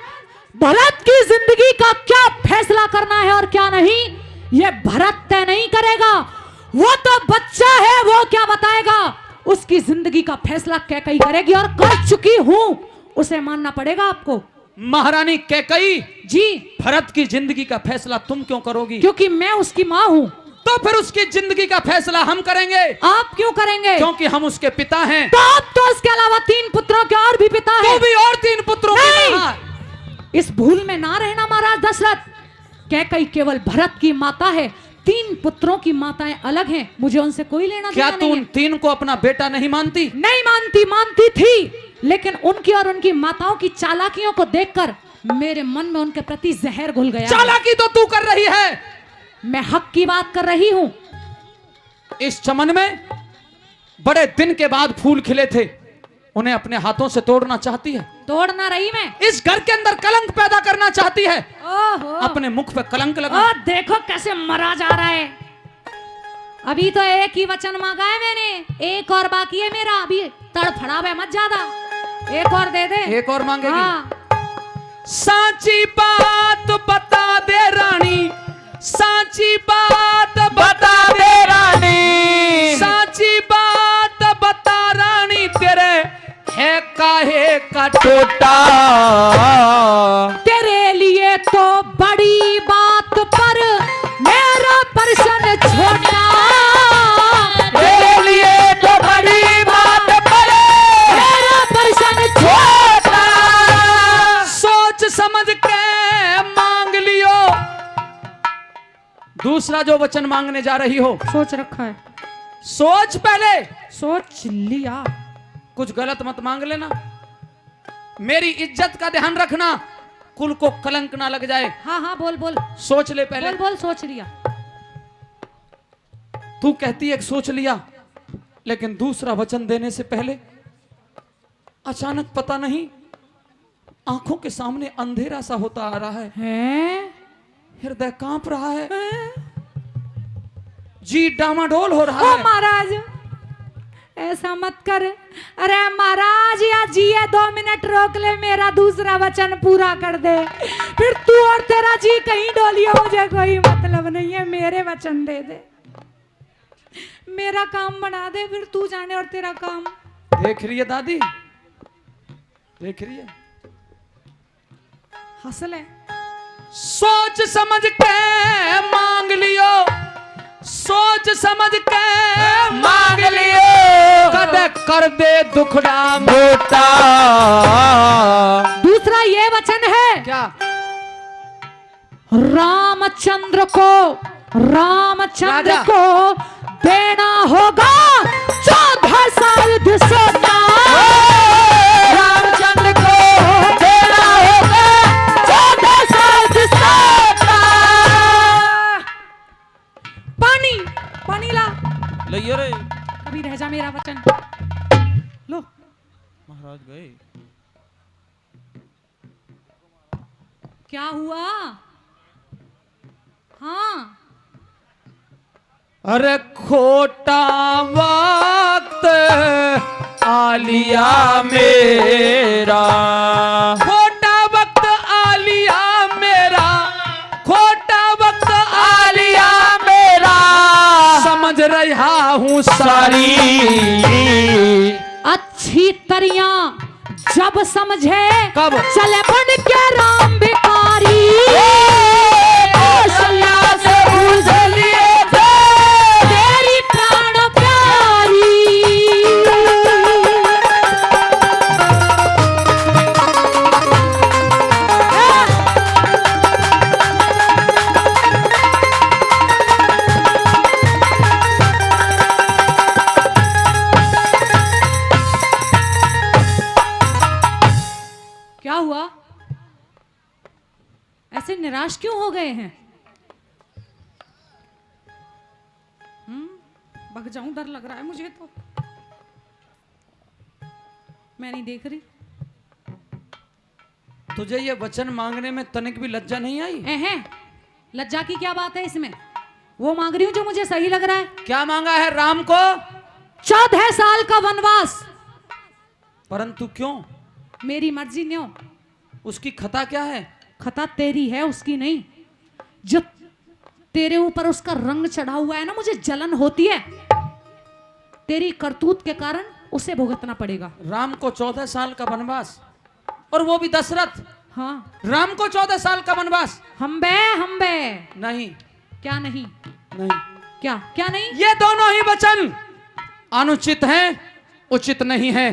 भरत की जिंदगी का क्या फैसला करना है और क्या नहीं, ये भरत तय नहीं करेगा, वो तो बच्चा है, वो क्या बताएगा। उसकी जिंदगी का फैसला कैकई करेगी और कर चुकी हूं, उसे मानना पड़ेगा आपको। महारानी कैकई जी, भरत की जिंदगी का फैसला तुम क्यों करोगी? क्योंकि मैं उसकी माँ हूँ। तो फिर उसकी जिंदगी का फैसला हम करेंगे। आप क्यों करेंगे? क्योंकि हम उसके पिता हैं। तो आप तो इसके अलावा 3 पुत्रों के और भी पिता तो है। भी और 3 पुत्रों की नहीं! मां। इस भूल में ना रहना महाराज दशरथ। कैकई केवल भरत की माता है, 3 पुत्रों की माताएं अलग हैं, मुझे उनसे कोई लेना क्या देना तू नहीं उन है। 3 को अपना बेटा नहीं मानती? नहीं मानती, मानती थी, लेकिन उनकी और उनकी माताओं की चालाकियों को देखकर मेरे मन में उनके प्रति जहर घुल गया। चालाकी तो तू कर रही है। मैं हक की बात कर रही हूं। इस चमन में बड़े दिन के बाद फूल खिले थे, उन्हें अपने हाथों से तोड़ना चाहती है। तोड़ ना रही मैं। इस घर के अंदर कलंक पैदा करना चाहती है। ओहो, अपने मुख पे कलंक लगा। ओ देखो कैसे मरा जा रहा है। अभी तो एक ही वचन मांगा है मैंने, एक और बाकी है मेरा। अभी तड़फड़ा है मत ज्यादा, एक और दे दे। एक और मांगेगी? हाँ। सांची बात बता दे रानी, सांची बात बता दे रानी, सांची बात बता रानी, तेरे है काहे का टोटा। तेरे लिए तो बड़ी बात पर मेरा प्रश्न छोटा, तेरे लिए तो बड़ी बात पर मेरा प्रश्न छोटा। सोच समझ के मांग लियो। दूसरा जो वचन मांगने जा रही हो, सोच रखा है, सोच पहले, सोच लिया। कुछ गलत मत मांग लेना। मेरी इज्जत का ध्यान रखना, कुल को कलंक ना लग जाए। हाँ हाँ, बोल बोल सोच ले पहले। बोल बोल, सोच लिया। तू कहती है सोच लिया, लेकिन दूसरा वचन देने से पहले अचानक पता नहीं आंखों के सामने अंधेरा सा होता आ रहा है, हैं? हृदय कांप रहा है, जी डामाडोल हो रहा ओ है। महाराज, ऐसा मत कर। अरे महाराज, या जिए 2 मिनट रोक ले, मेरा दूसरा वचन पूरा कर दे, फिर तू और तेरा जी कहीं डोलियो, मुझे कोई मतलब नहीं है। मेरे वचन दे दे, मेरा काम बना दे, फिर तू जाने और तेरा काम। देख रही है दादी, देख रही है। हंस ले। सोच समझ के मांग लियो, सोच समझ के मांग लियो, कद कर दे दुखड़ा मोटा। दूसरा ये वचन है, क्या? रामचंद्र को, रामचंद्र राजा। को देना होगा 14 साल सोना। रामचंद्र को देना होगा 14 साल सोना। पानी, पानी ला। लियो रे। अभी रह जा मेरा वचन। लो। महाराज गए। क्या हुआ? हाँ, अरे खोटा वक्त आलिया मेरा खोटा वक्त आलिया मेरा, खोटा वक्त आलिया मेरा समझ रहा हूँ सारी। अच्छी तरिया जब समझे, कब? चले बन के राम भिखारी। कौशल्या से पूछ लिए थे तेरी प्राण प्यारी। क्या हुआ? ऐसे निराश क्यों हो गए हैं? भग जाऊं, डर लग रहा है मुझे तो। मैं नहीं देख रही। तुझे ये वचन मांगने में तनिक भी लज्जा नहीं आई? हैं, लज्जा की क्या बात है इसमें? वो मांग रही हूं जो मुझे सही लग रहा है। क्या मांगा है राम को? 14 साल का वनवास। परंतु क्यों? मेरी मर्जी न्यों। उसकी खता क्या है? खता तेरी है, उसकी नहीं। जो तेरे ऊपर उसका रंग चढ़ा हुआ है ना, मुझे जलन होती है। तेरी करतूत के कारण उसे भुगतना पड़ेगा। राम को 14 साल का वनवास, और वो भी दशरथ। हाँ, राम को 14 साल का वनवास। हम बे नहीं क्या नहीं, नहीं, क्या क्या नहीं, ये दोनों ही वचन अनुचित हैं, उचित नहीं है,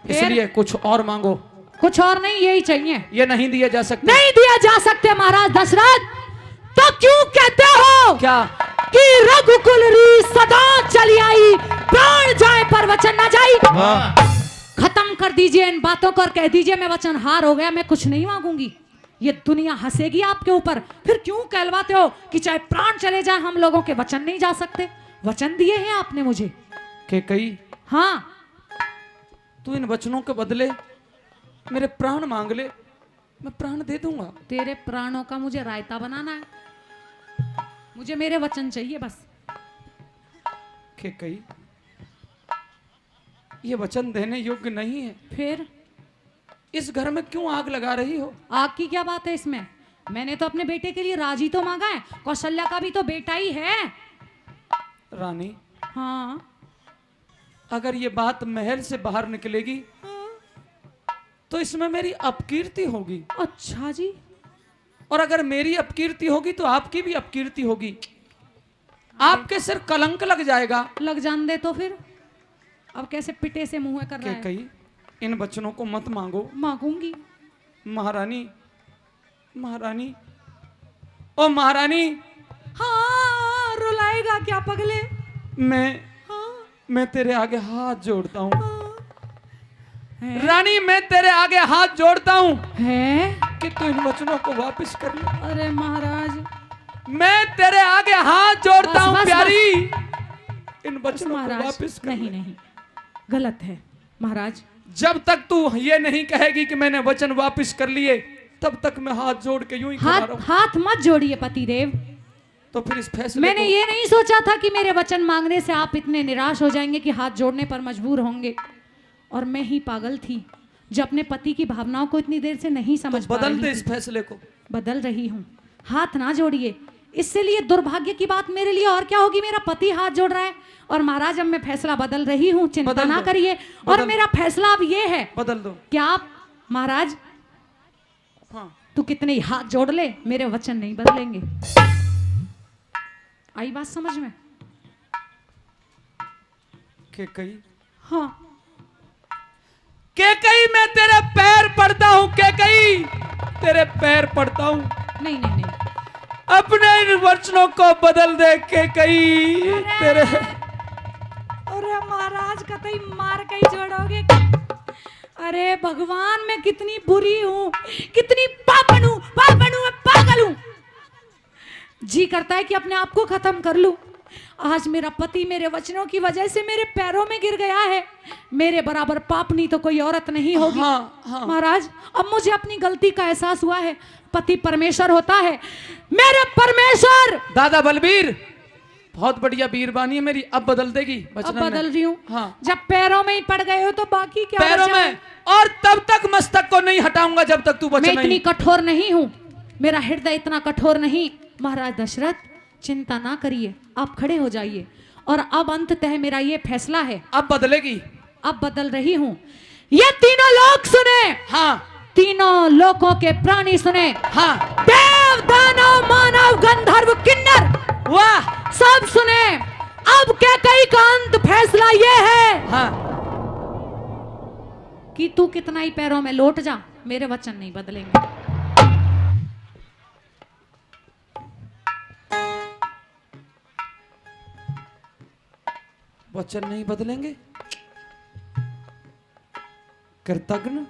इसलिए कुछ और मांगो। कुछ और नहीं, यही चाहिए। ये नहीं दिए जा सकते। नहीं दिया जा सकते महाराज दशरथ। तो क्यों कहते हो क्या? कि रघुकुल री सदा चली आई, प्राण जाए पर वचन न जाई। खत्म कर दीजिए इन बातों को और कह दीजिए मैं वचन हार हो गया, मैं कुछ नहीं मांगूंगी। ये दुनिया हंसेगी आपके ऊपर। फिर क्यों कहलवाते हो कि चाहे प्राण चले जाए हम लोगों के वचन नहीं जा सकते? वचन दिए हैं आपने मुझे। कैकेयी, हाँ, तू इन वचनों के बदले मेरे प्राण मांग ले, मैं प्राण दे दूंगा। तेरे प्राणों का मुझे रायता बनाना है, मुझे मेरे वचन चाहिए बस। कैकेयी, ये वचन देने योग्य नहीं है। फिर इस घर में क्यों आग लगा रही हो? आग की क्या बात है इसमें? मैंने तो अपने बेटे के लिए राजी तो मांगा है, कौशल्या का भी तो बेटा ही है। रानी, हाँ, अगर ये बात महल से बाहर निकलेगी तो इसमें मेरी अपकीर्ति होगी। अच्छा जी। और अगर मेरी अपकीर्ति होगी तो आपकी भी अपकीर्ति होगी, आपके सिर कलंक लग जाएगा। लग जान दे तो फिर। अब कैसे पिटे से मुंह कर रहा है? कैकेयी, इन वचनों को मत मांगो। मांगूंगी। महारानी, महारानी, ओ महारानी। हाँ, रुलाएगा क्या पगले? मैं तेरे आगे हाथ जोड़ता हूँ। है? रानी, मैं तेरे आगे हाथ जोड़ता हूँ है? कि तू इन वचनों को वापस कर ले। अरे महाराज, मैं तेरे आगे हाथ जोड़ता बस, हूँ बस, प्यारी, इन बस वचनों को महाराज, वापस कर नहीं ले। नहीं, गलत है महाराज। जब तक तू ये नहीं कहेगी कि मैंने वचन वापस कर लिए, तब तक मैं हाथ जोड़ के यूं ही खड़ा हाथ रहूं। हाथ मत जोड़िए पतिदेव। तो फिर इस फैसले मैंने को ये नहीं सोचा था कि मेरे वचन मांगने से आप इतने निराश हो जाएंगे कि हाथ जोड़ने पर मजबूर होंगे। और मैं ही पागल थी जो अपने पति की भावनाओं को इतनी देर से नहीं समझ पा बदल रही दे थी। इस फैसले को। बदल रही हूँ। हाथ ना जोड़िए, इससे लिए दुर्भाग्य की बात मेरे लिए और क्या होगी। मेरा पति हाथ जोड़ रहा है और महाराज अब मैं फैसला बदल रही हूँ, चिंता बदल ना दो, करिए। और बदल मेरा फैसला अब ये है, बदल दो। क्या आप महाराज, हाँ, तू कितने ही हाथ जोड़ ले, मेरे वचन नहीं बदलेंगे। आई बात समझ में? कैकेयी, हाँ, कैकेयी, मैं तेरे पैर पड़ता हूँ। कैकेयी, तेरे पैर पड़ता हूँ, नहीं नहीं नहीं, अपने इन वचनों को बदल दे। कैकेयी, तेरे अरे महाराज कतई मार के ही जोड़ोगे। अरे भगवान, मैं कितनी बुरी हूँ, कितनी पापन हूँ, मैं पागल हूँ। जी करता है कि अपने आप को खत्म कर लूं। आज मेरा पति मेरे वचनों की वजह से मेरे पैरों में गिर गया है। मेरे बराबर पापनी तो कोई औरत नहीं होगी। हाँ, हाँ। महाराज, अब मुझे अपनी गलती का एहसास हुआ है। पति परमेश्वर होता है, मेरे परमेश्वर। दादा बलबीर, बहुत बढ़िया बीरबानी है मेरी। अब बदल देगी अब वचन में। बदल रही हूँ। हाँ, जब पैरों में ही पड़ गए हो तो बाकी क्या पैरों बचा है? में। और तब तक मस्तक को नहीं हटाऊंगा जब तक तू मैं वचन इतनी नहीं। कठोर नहीं हूँ, मेरा हृदय इतना कठोर नहीं। महाराज दशरथ, चिंता ना करिए, आप खड़े हो जाइए। और अब अंततः मेरा ये फैसला है, अब बदलेगी। अब बदल रही हूँ। ये तीनों लोग सुने, हाँ, तीनों लोगों के प्राणी सुने। हाँ, देव, दानव, मानव, गंधर्व, किन्नर, वाह, सब सुने। अब कैकेयी का अंत फैसला ये है हाँ। कि तू कितना ही पैरों में लौट जा, मेरे वचन नहीं बदलेंगे। वचन नहीं बदलेंगे। कृतघ्न,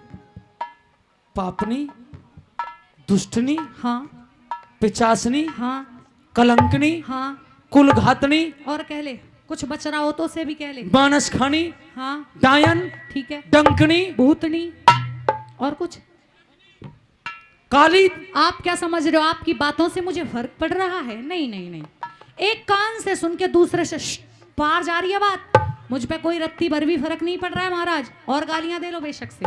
पापनी, दुष्टनी, हाँ पिचासनी, हाँ कलंकनी, हाँ, कुलघातनी, और कह ले, कुछ बच रहा हो तो से भी कह ले। मानस खानी, हाँ डायन, ठीक है, डंकनी, भूतनी, और कुछ। काली। आप क्या समझ रहे हो? आपकी बातों से मुझे फर्क पड़ रहा है? नहीं नहीं नहीं, एक कान से सुन के दूसरे से पार जा रही है बात। मुझ पे कोई रत्ती भर भी फर्क नहीं पड़ रहा है महाराज। और गालियां दे लो बेशक से,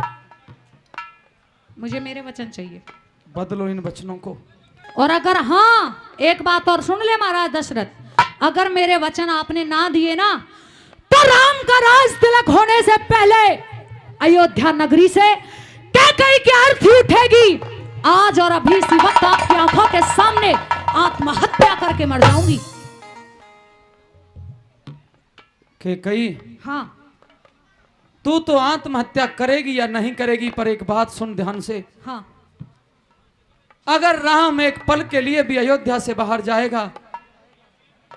मुझे मेरे वचन चाहिए। बदलो इन वचनों को। और अगर हाँ, एक बात और सुन ले महाराज दशरथ, अगर मेरे वचन आपने ना दिए ना, तो राम का राज तिलक होने से पहले अयोध्या नगरी से कैकई की अर्थी उठेगी। आज और अभी इसी वक्त आपकी आंखों के सामने आत्महत्या करके मर जाऊंगी। के कही हाँ, तू तो आत्महत्या करेगी या नहीं करेगी, पर एक बात सुन ध्यान से। हाँ, अगर राम एक पल के लिए भी अयोध्या से बाहर जाएगा,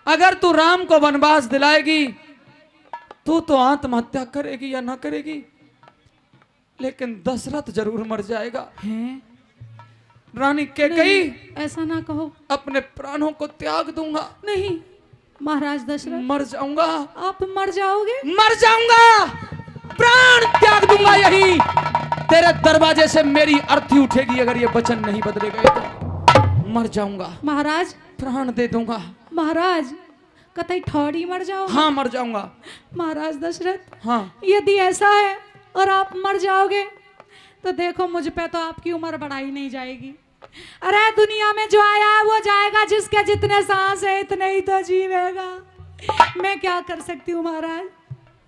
अगर तू राम को वनवास दिलाएगी, तू तो आत्महत्या करेगी या ना करेगी, लेकिन दशरथ जरूर मर जाएगा। हैं? रानी कैकेयी, ऐसा ना कहो। अपने प्राणों को त्याग दूंगा। नहीं महाराज दशरथ, मर जाऊंगा, आप मर जाओगे। मर जाऊंगा, प्राण त्याग दूंगा। यही तेरे दरवाजे से मेरी अर्थी उठेगी, अगर ये वचन नहीं बदले गए तो मर जाऊंगा। महाराज, प्राण दे दूंगा। महाराज कतई ठौड़ी मर जाओ। हाँ, मर जाऊंगा। महाराज दशरथ, हाँ, यदि ऐसा है और आप मर जाओगे तो देखो मुझ पे तो आपकी उम्र बढ़ाई नहीं जाएगी। अरे दुनिया में जो आया है वो जाएगा, जिसके जितने सांस है इतने ही तो जीवेगा। मैं क्या कर सकती हूँ महाराज,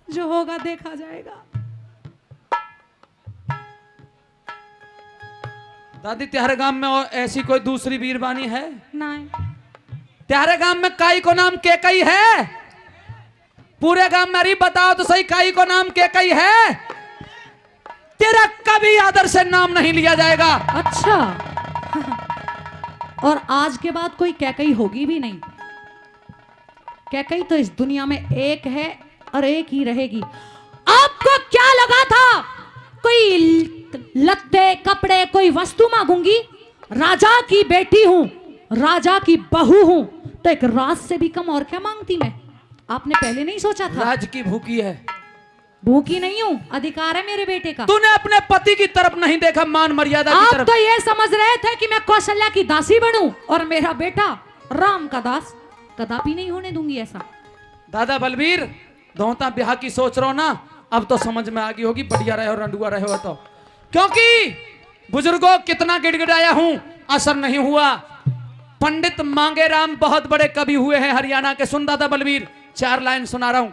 जो होगा देखा जाएगा। दादी त्यारे गांव में और ऐसी कोई दूसरी वीरवानी है? नहीं, त्यारे गांव में काई को नाम कैकेयी है? पूरे गांव में अरे बताओ तो सही, काई को नाम कैकेयी है? तेरा कभी आदर से नाम नहीं लिया जाएगा। अच्छा और आज के बाद कोई कैकेयी होगी भी नहीं। कैकेयी तो इस दुनिया में एक है और एक ही रहेगी। आपको क्या लगा था कोई लत्ते कपड़े कोई वस्तु मांगूंगी? राजा की बेटी हूं, राजा की बहू हूं, तो एक राज से भी कम और क्या मांगती मैं? आपने पहले नहीं सोचा था? राज की भूखी है। भूखी नहीं हूं, अधिकार है मेरे बेटे का। तूने अपने पति की तरफ नहीं देखा, मान मर्यादा की आप तरफ। तो ये समझ रहे थे कि मैं कौशल्या की दासी बनूं और मेरा बेटा राम का दास। कदापि नहीं होने दूंगी ऐसा। दादा बलबीर, धोता ब्याह की सोच रहे हो ना, अब तो समझ में आ गई होगी। बढ़िया रहे हो, रंडुआ रहे हो तो। क्योंकि बुजुर्गों कितना गिड़गिड़ाया हूं, असर नहीं हुआ। पंडित मांगेराम बहुत बड़े कवि हुए हैं हरियाणा के। सुन दादा बलबीर, 4 लाइन सुना रहा हूं।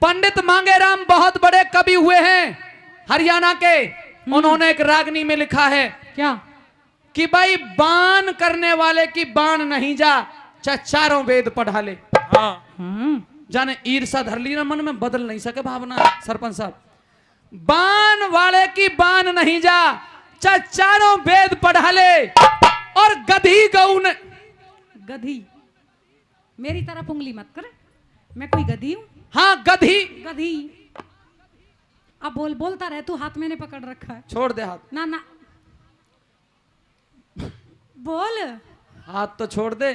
पंडित मांगेराम बहुत बड़े कवि हुए हैं हरियाणा के। उन्होंने एक रागनी में लिखा है क्या कि भाई बाण करने वाले की बाण नहीं जा, चाहे चारों वेद पढ़ा ले। जाने ईर्षा धर ली ना मन में, बदल नहीं सके भावना। सरपंच साहब, बाण वाले की बाण नहीं जा, चाहे चारों वेद पढ़ा ले। और गधी गऊ ने, गधी, मेरी तरफ उंगली मत कर, मैं कोई गधी हूं? हाँ गधी। गधी, अब बोलता रहे तू, हाथ मैंने पकड़ रखा है। छोड़ दे हाथ। ना ना बोल। हाथ तो छोड़ दे,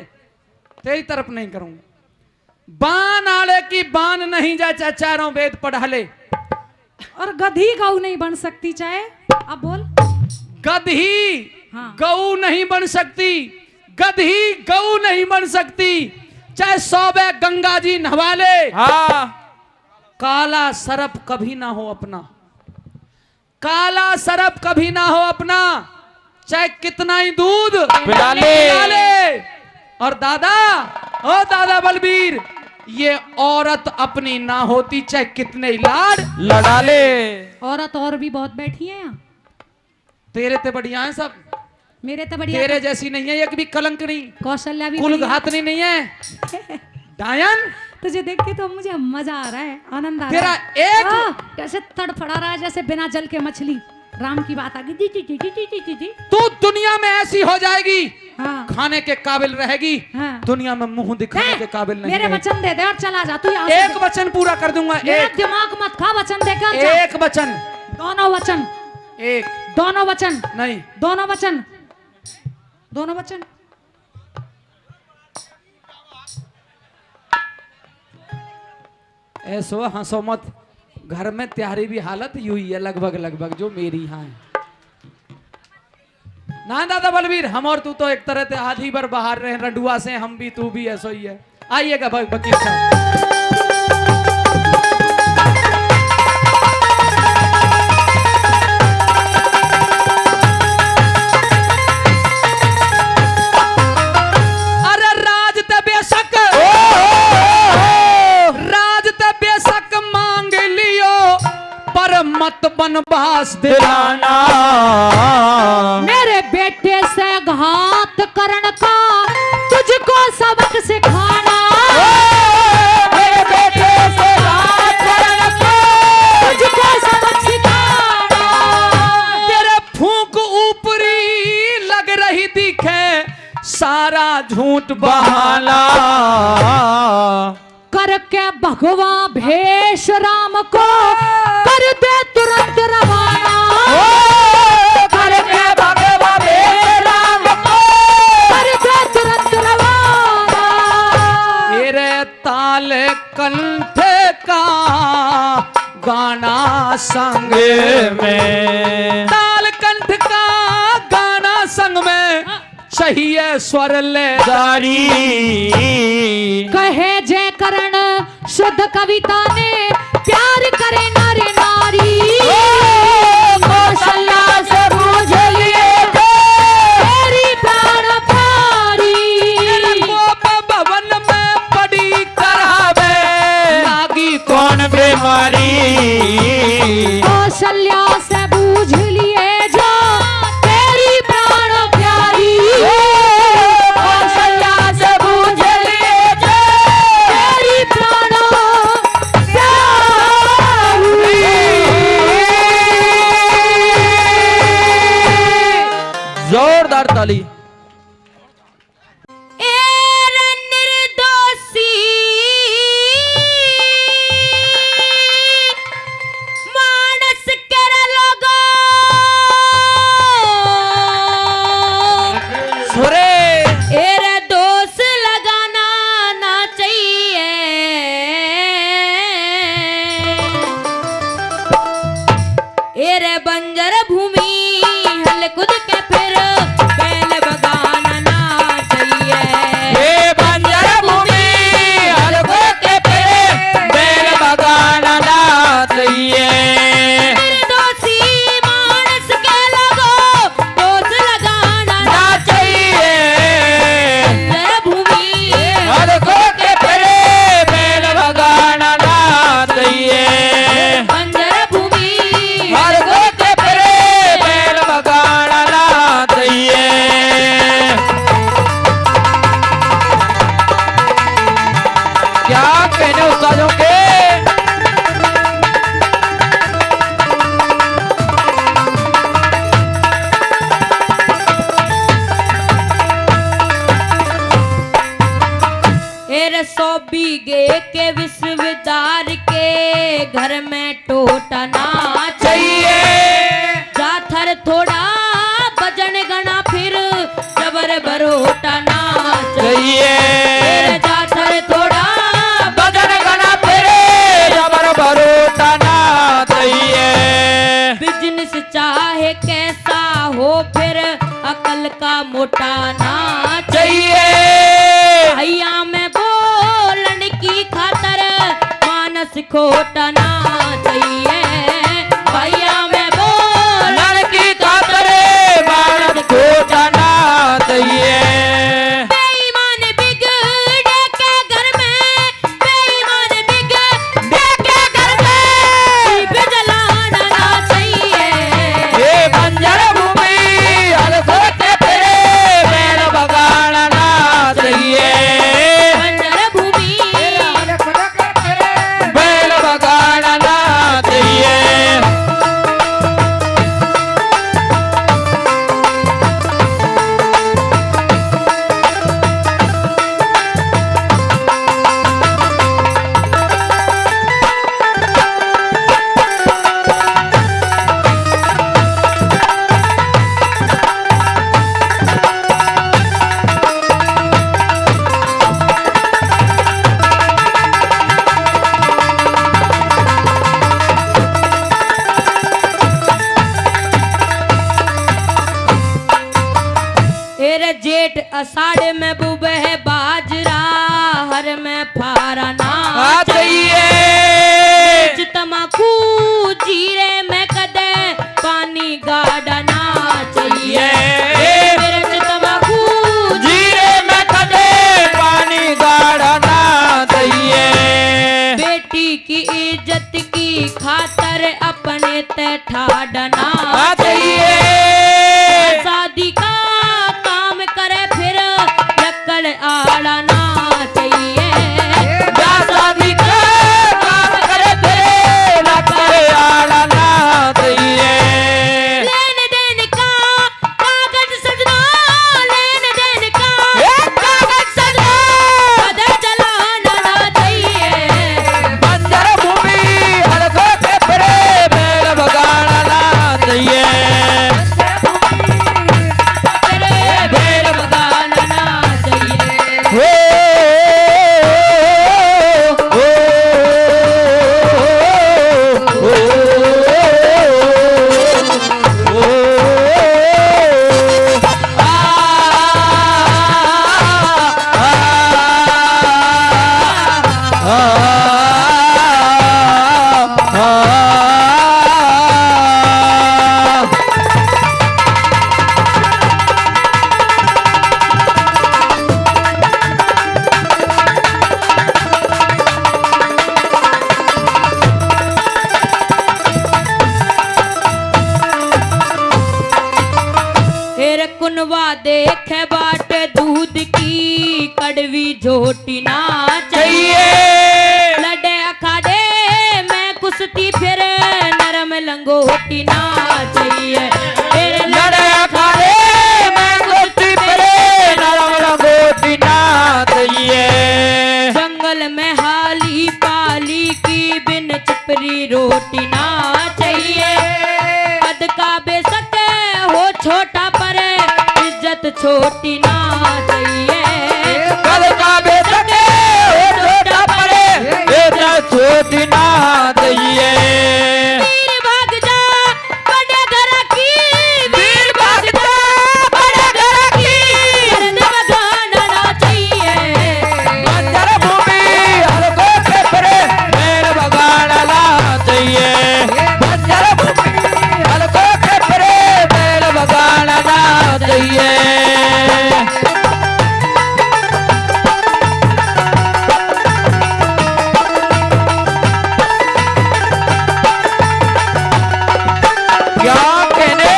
तेरी तरफ नहीं करूंगा। बाण आले की बाण नहीं जा, चाहे चारों वेद पढ़ा ले। और गधी गऊ नहीं बन सकती, चाहे अब बोल। गधी हाँ। गऊ नहीं बन सकती, गधी गऊ नहीं बन सकती, चाहे 100 गंगा जी नहवा ले। हाँ, काला सरप कभी ना हो अपना, काला सरप कभी ना हो अपना, चाहे कितना ही दूध पिला ले। पिला ले। और दादा, ओ दादा बलबीर, ये औरत अपनी ना होती, चाहे कितने ही लाड लड़ा ले। औरत और भी बहुत बैठी है यहाँ। तेरे ते बढ़िया है सब, मेरे तो बढ़िया। तेरे जैसी नहीं है एक भी कलंक नहीं, कौशल्या भी कुल बढ़िया। घातनी नहीं है। डायन, तुझे देख के तो मुझे मजा आ रहा है, आनंद आ तेरा रहा है। एक कैसे तड़फड़ा रहा है जैसे बिना जल के मछली। राम की बात आ गई। दी दी दी दी दी दी दी। तू दुनिया में ऐसी हो जाएगी, हाँ खाने के काबिल रहेगी, हाँ। दुनिया में मुंह दिखाने के काबिल नहीं मेरे रहेगी। वचन दे दे और चला जा तू यहाँ से। एक वचन पूरा कर दूंगा। मेरा एक दिमाग मत खा, वचन दे कर जा। एक वचन, दोनों वचन, एक दोनों वचन, नहीं, दोनों वचन, दोनों वचन। ऐसो हंसो मत, घर में त्यारी भी हालत यूं ही है लगभग लगभग जो मेरी यहाँ है ना। दादा बलबीर, हम और तू तो एक तरह से आधी बार बाहर रहे रडुआ से, हम भी तू भी ऐसो ही है। आइएगा वकील साहब। विश्वास दिलाना। मेरे बेटे से घात करण का तुझको सबक सिखाना। मेरे बेटे से घात करण का तुझको सबक सिखाना। तेरे फूंक ऊपरी लग रही दिखे सारा झूठ बहाना। करके भगवा भेष राम को कर दे तुरंत रवाना। करके भगवा भेष राम को कर दे तुरंत रवाना। तेरे ताल कंठ का गाना संग में ताल कंठ का गाना संग में चाहिए स्वर ले दारी। कहे जय करण शुद्ध कविता ने प्यार करे नारे नारी। कौशल्या से बूझ लिए तेरी प्राण प्यारी। गोप भवन में पड़ी करावे लागी कौन बीमारी। कौशल्या से बूझ लिए जो तेरी प्राण प्यारी। कौशल्या से बूझ लिए जो तेरी प्राण जोरदार ताली। निर्दोषी मानस कर लोगो सुरे एरे दोष लगाना ना चाहिए। एरे बंजर भूमि हल खुद के फिर बैल बगाना ना चाहिए। ये बंजर भूमि हलको के पेड़े बैल बगाना ना चाहिए। निर्दोषी मानस के लोगो दोष लगाना ना ना चाहिए। बंजर भूमि हलको के पेड़े बैल बगाना ना चाहिए। बंजर भूमि हलको के पेड़े बैल बगाना ना चाहिए। क्या कहने उस्तादों के। एरे 100 बीघे के विश्वविद्यालय के घर में टोटा ना चाहिए। जाथर थोड़ा बजन गना फिर जबर बरोटा ना चाहिए। एरे जाथर थोड़ा बदन गना फिरे जबर भरोटा ना चाहिए। बिजनेस चाहे कैसा हो फिर अकल का मोटा ना चाहिए। भैया में बोलन की खातर मानस खोटा ना चाहिए। भैया में बोल लड़की खातरे मानस खोटा ना चाहिए। बेईमान बिगड़े के घर में बेईमान बिगड़े के घर में दीप जलाना ना चाहिए। ये बंजर भूमि हलको के पेड़े बैल बगाना ना चाहिए। बंजर भूमि बैल बगाना ना चाहिए। एरे जेठ अषाढ़ में बुबे है बाजरा हर में फारा ना आ चाहिए। मिर्च तमाकू जीरे में कदे पानी गाड़ा ना चाहिए। मिर्च तमाकू जीरे में कदे पानी गाढ़ा ना चाहिए। बेटी की इज्जत की खातर पर अपने ते ठाडना चाहिए। शादी का काम करे फिर लकड़ आड़ना चाहिए। शादी का काम करे फिर लकड़ आड़ना चाहिए। लेन देन का कागज सजना, लेन देन का कागज सजना, कदर चलाना चाहिए। बंजर भूमि हलको के फिरे बैल बगाड़ना चाहिए। बैल बगाड़ना चाहिए। हो हेर कुनवा देख बाट दूध की कड़वी झोटी ना चाहिए। लड़े अखाड़े मैं कुश्ती फिर नरम लंगोटी ना चाहिए। हेर लड़े अखाड़े में कुश्ती फिरे नरम लंगोटी ना चाहिए। जंगल में हाली पाली की बिन चिपरी रोटी ना चाहिए। कद का बेशक हो छोटा पर इज्जत छोटी ना चाहिए। कल का बेशक हो छोटा पड़े बेटा छोटी ना चाहिए। वीर भाग जा बड़े घर की, वीर भाग जा बड़े घर की, मर्द बगाना चाहिए। बंजर भूमि हलको के फिरे बैल बगाड़ना चाहिए। बंजर भूमि हलको के फिरे बैल बगाड़ना चाहिए। क्या कहने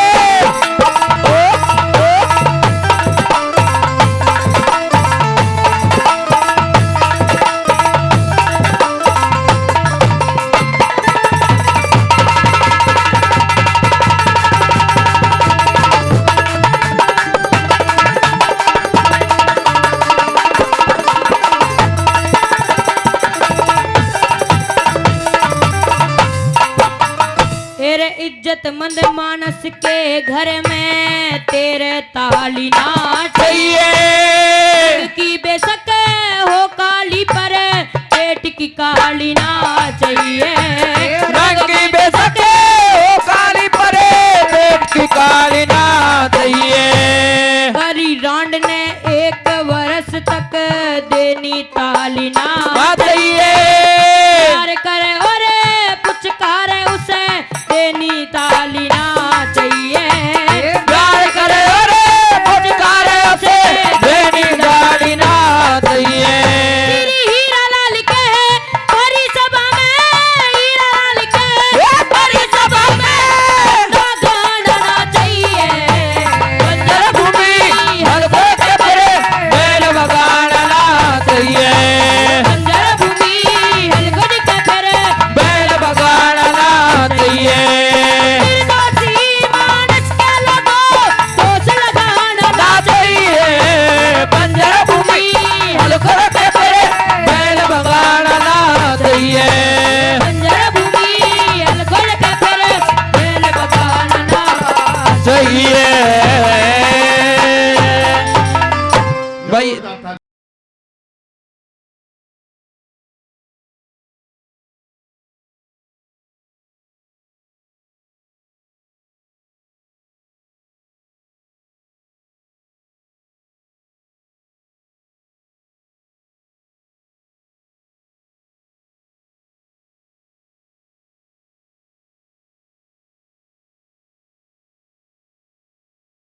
तेरे इज्जतमंद मानस के घर में तेरे ताली ना चाहिए। की बेशक हो काली पर पेट की काली ना चाहिए। रंग की बेशक हो काली परे पेट की काली ना चाहिए। हरी रांड ने एक वर्ष तक देनी ताली ना चाहिए। प्यार करे और पुचकार उसे देनी ताली ना चाहिए। प्यार करे और पुचकारे उसे देनी गाली ना चाहिए। तेरी हीरा लाल के भरी सभा में, हीरा लाल के भरी सभा में गाना चाहिए। बंजर भूमि हलको के फिरे बैल बगाड़ना चाहिए। बंजर भूमि हलगढ़ के फिर बैल बगाड़ना चाहिए। निर्दोषी मानस के लगो दोष लगाना ना चाहिए। बंजर भूमि हलको के फिरे बैल बगाड़ना चाहिए। बंजर भूमि हलगढ़ के फिर बैल बगाना चाहिए। भाई